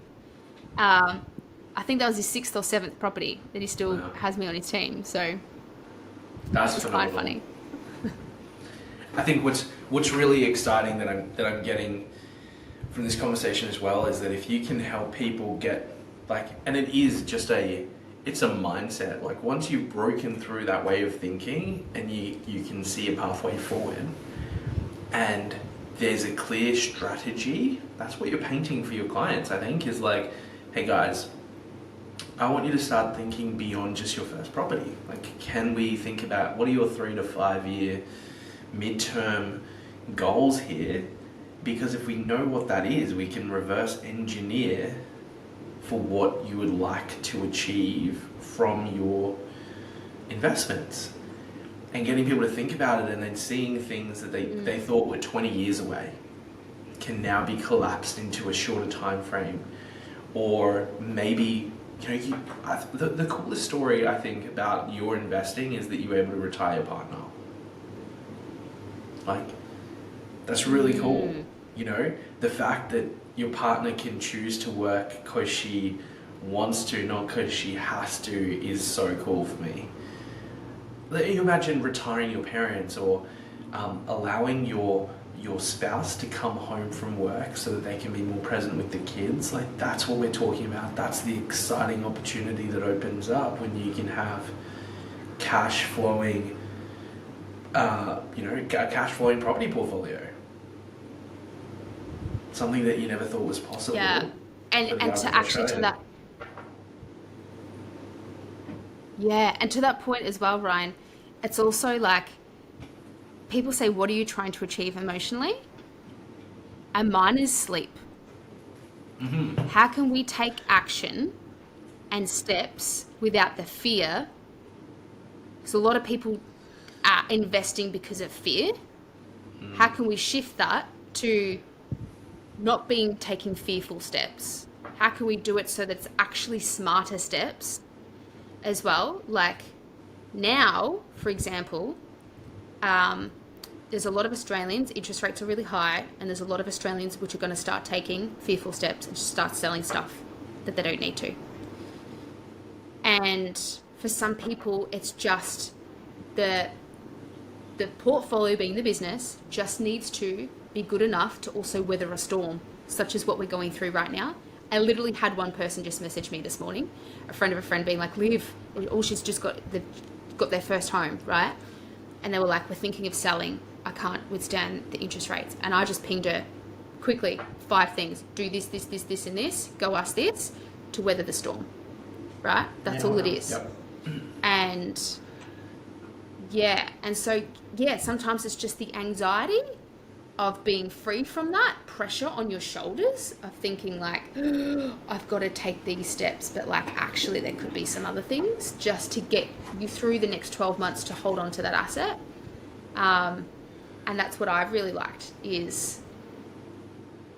I think that was his 6th or 7th property that he still has me on his team. So that's quite funny. I think what's really exciting that I'm getting from this conversation as well is that if you can help people get and it is just it's a mindset. Like once you've broken through that way of thinking and you can see a pathway forward and there's a clear strategy, that's what you're painting for your clients, I think, is like, hey guys, I want you to start thinking beyond just your first property. Like, can we think about what are your 3 to 5 year midterm goals here? Because if we know what that is, we can reverse engineer for what you would like to achieve from your investments. And getting people to think about it and then seeing things that they thought were 20 years away can now be collapsed into a shorter time frame. Or maybe, the coolest story I think about your investing is that you were able to retire your partner. Like, that's really cool. The fact that your partner can choose to work because she wants to, not because she has to, is so cool for me. Let you imagine retiring your parents or allowing your your spouse to come home from work so that they can be more present with the kids. Like, that's what we're talking about. That's the exciting opportunity that opens up when you can have cash flowing, a cash flowing property portfolio. Something that you never thought was possible. Yeah. And to actually to that, yeah, and to that point as well, Ryan, it's also like people say, what are you trying to achieve emotionally? And mine is sleep. How can we take action and steps without the fear? Because a lot of people are investing because of fear. How can we shift that to not being taking fearful steps? How can we do it so that it's actually smarter steps as well? Like now, for example, there's a lot of Australians, interest rates are really high, and there's a lot of Australians which are going to start taking fearful steps and start selling stuff that they don't need to. And for some people, it's just the portfolio, being the business, just needs to be good enough to also weather a storm, such as what we're going through right now. I literally had one person just message me this morning, a friend of a friend, being like, Liv, she's just got their first home, right? And they were like, we're thinking of selling. I can't withstand the interest rates. And I just pinged her quickly, 5 things. Do this, this, this, this, and this. Go ask this to weather the storm, right? That's all it is. Yep. And yeah, and so, yeah, sometimes it's just the anxiety of being free from that pressure on your shoulders of thinking like, I've got to take these steps, but like actually there could be some other things just to get you through the next 12 months to hold on to that asset. And that's what I've really liked, is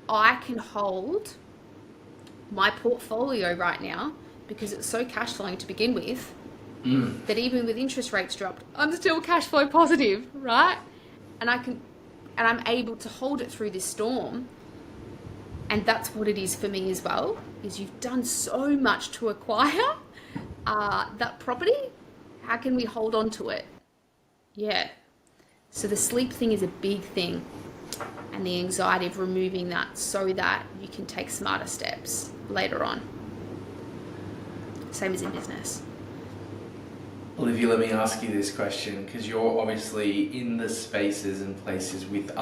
I can hold my portfolio right now because it's so cash flowing to begin with, that even with interest rates dropped, I'm still cash flow positive, right? And I'm able to hold it through this storm. And that's what it is for me as well, is you've done so much to acquire that property. How can we hold on to it? Yeah. So the sleep thing is a big thing, and the anxiety of removing that so that you can take smarter steps later on. Same as in business. Olivia, let me ask you this question, because you're obviously in the spaces and places with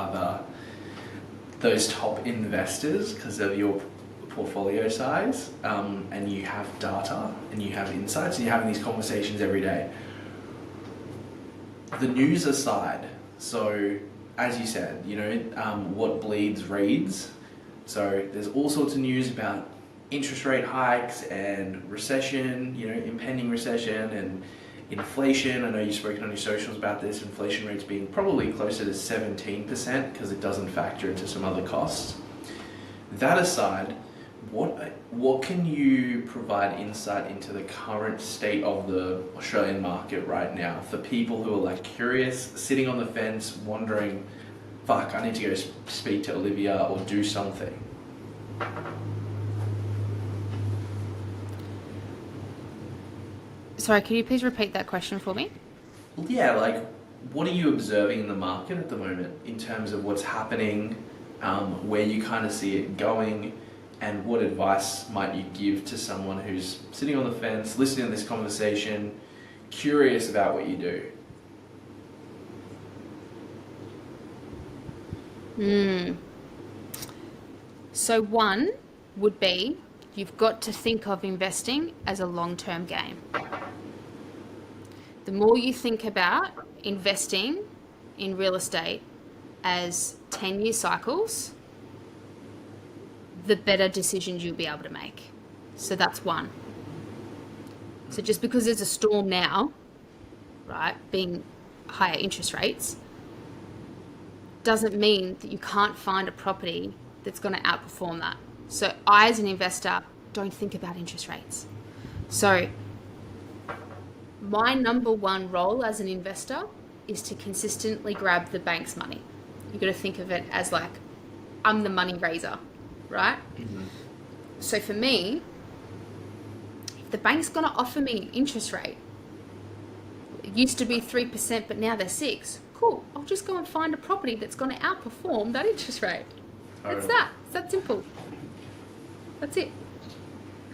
those top investors because of your portfolio size, and you have data and you have insights and you're having these conversations every day. The news aside, so as you said, what bleeds reads. So there's all sorts of news about interest rate hikes and recession, impending recession and inflation. I know you've spoken on your socials about this, inflation rates being probably closer to 17% because it doesn't factor into some other costs. That aside, what can you provide insight into the current state of the Australian market right now for people who are like curious, sitting on the fence, wondering, fuck, I need to go speak to Olivia or do something? Sorry, can you please repeat that question for me? Yeah, like, what are you observing in the market at the moment in terms of what's happening, where you kind of see it going, and what advice might you give to someone who's sitting on the fence, listening to this conversation, curious about what you do? So one would be, you've got to think of investing as a long-term game. The more you think about investing in real estate as 10-year cycles, the better decisions you'll be able to make. So that's one. So just because there's a storm now, right, being higher interest rates, doesn't mean that you can't find a property that's going to outperform that. So I, as an investor, don't think about interest rates. So my number one role as an investor is to consistently grab the bank's money. You've got to think of it as like, I'm the money raiser, right? Mm-hmm. So for me, if the bank's going to offer me an interest rate, it used to be 3%, but now they're 6%. Cool. I'll just go and find a property that's going to outperform that interest rate. It's that. It's that simple. That's it.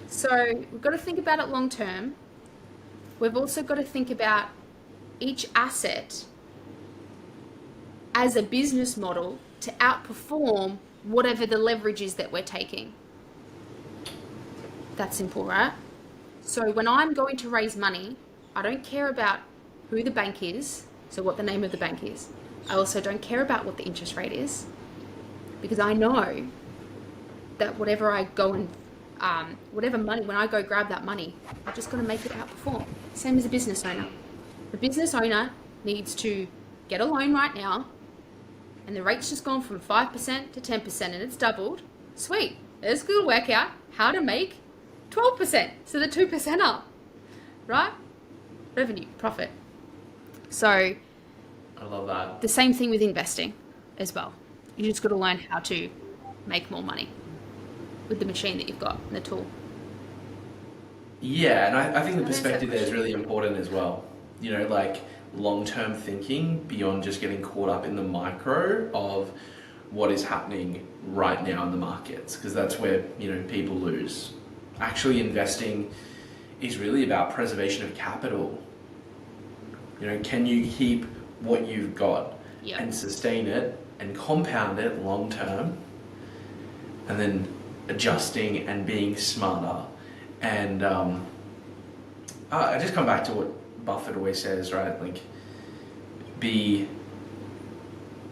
So we've got to think about it long term. We've also got to think about each asset as a business model to outperform whatever the leverage is that we're taking. That's simple, right? So when I'm going to raise money, I don't care about who the bank is, so what the name of the bank is. I also don't care about what the interest rate is, because I know that whatever I go and whatever money, when I go grab that money, I'm just going to make it outperform. Same as a business owner. The business owner needs to get a loan right now, and the rate's just gone from 5% to 10% and it's doubled. Sweet. Let's go work out how to make 12%. So the 2% up, right? Revenue, profit. So I love that. The same thing with investing as well. You just got to learn how to make more money with the machine that you've got and the tool. Yeah, and I think the perspective there is really important as well. You know, like long-term thinking beyond just getting caught up in the micro of what is happening right now in the markets, because that's where, you know, people lose. Actually investing is really about preservation of capital. You know, can you keep what you've got and sustain it and compound it long term, and then adjusting and being smarter. And I just come back to what Buffett always says, right? Like, be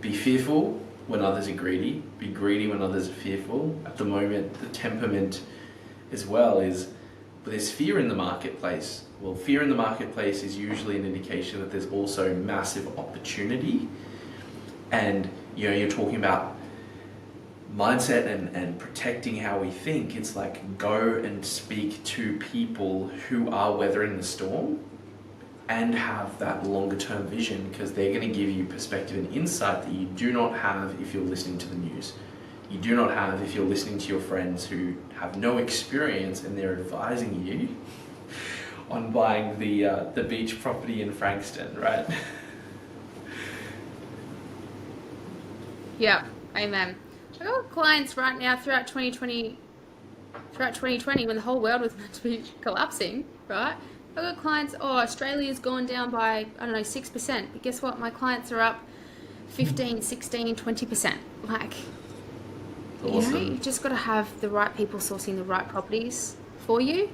fearful when others are greedy, be greedy when others are fearful. At the moment, the temperament as well is, but there's fear in the marketplace. Well, fear in the marketplace is usually an indication that there's also massive opportunity. And, you know, you're talking about mindset and protecting how we think. It's like, go and speak to people who are weathering the storm and have that longer term vision, because they're going to give you perspective and insight that you do not have if you're listening to the news. You do not have if you're listening to your friends who have no experience and they're advising you on buying the beach property in Frankston, right? Yeah, amen. I got clients right now throughout 2020 when the whole world was meant to be collapsing, right? I got clients, Australia's gone down by, 6%. But guess what? My clients are up 15, 16, 20%. Like, Awesome. You just got to have the right people sourcing the right properties for you.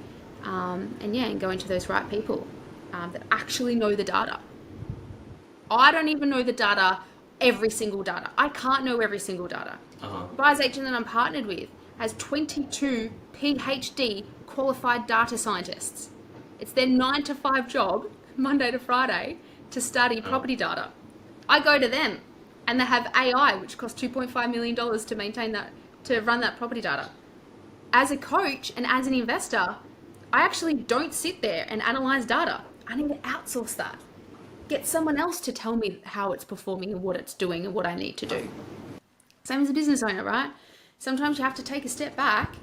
And going to those right people that actually know the data. I don't even know the data, every single data. I can't know every single data. The buyer's agent that I'm partnered with has 22 PhD qualified data scientists. It's their 9-to-5 job, Monday to Friday, to study property data. I go to them, and they have AI, which costs $2.5 million to maintain that, to run that property data. As a coach and as an investor, I actually don't sit there and analyze data. I need to outsource that. Get someone else to tell me how it's performing and what it's doing and what I need to do. Same as a business owner, right? Sometimes you have to take a step back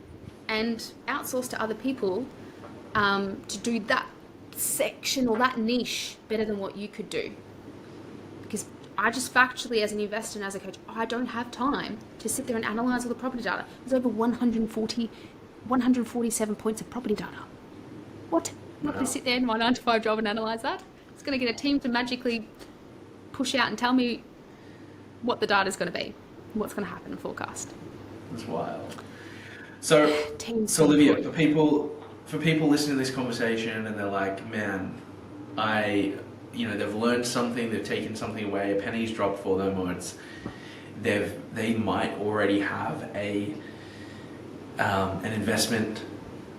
and outsource to other people to do that section or that niche better than what you could do. Because I just factually, as an investor and as a coach, I don't have time to sit there and analyze all the property data. There's over 147 points of property data. What? I'm not going to sit there in my 9-to-5 job and analyze that. It's going to get a team to magically push out and tell me what the data is going to be, what's going to happen and forecast. That's wild. So Olivia, for people listening to this conversation and they're like, man, they've learned something, they've taken something away, a penny's dropped for them, or they might already have an investment,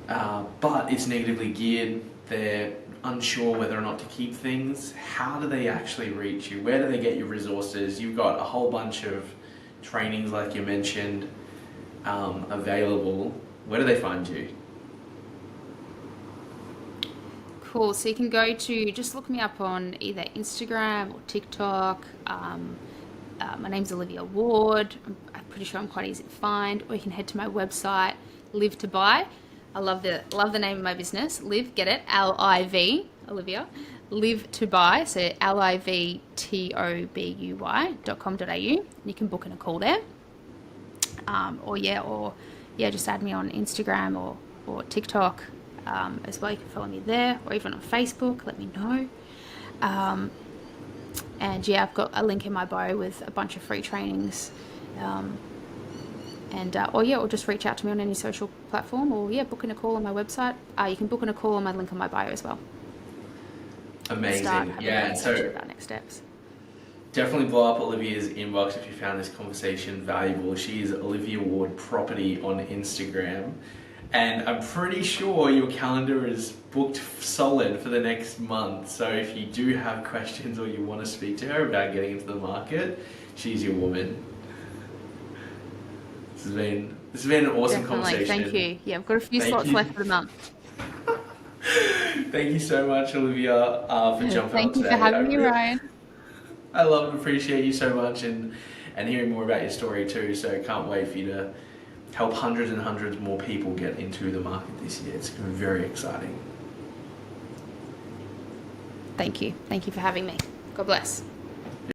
but it's negatively geared. They're unsure whether or not to keep things. How do they actually reach you? Where do they get your resources? You've got a whole bunch of trainings, like you mentioned, available. Where do they find you? Cool. So you can go to, just look me up on either Instagram or TikTok. My name's Olivia Ward. I'm pretty sure I'm quite easy to find. Or you can head to my website, Live to Buy. I love the name of my business. Live, get it? Liv, Olivia. live to buy, so livetobuy.com.au. You can book in a call there. Or just add me on Instagram or TikTok as well. You can follow me there, or even on Facebook. Let me know. And yeah, I've got a link in my bio with a bunch of free trainings. Or just reach out to me on any social platform, or book in a call on my website. You can book in a call on my link on my bio as well. Amazing. Yeah, and so about next steps. Definitely blow up Olivia's inbox if you found this conversation valuable. She is Olivia Ward Property on Instagram. And I'm pretty sure your calendar is booked solid for the next month. So if you do have questions or you want to speak to her about getting into the market, she's your woman. This has been an awesome conversation. Thank you. Yeah, I've got a few slots left for the month. Thank you so much, Olivia, for jumping on today. Thank you for having me, Ryan. I love and appreciate you so much, and hearing more about your story too. So I can't wait for you to help hundreds and hundreds more people get into the market this year. It's going to be very exciting. Thank you. Thank you for having me. God bless.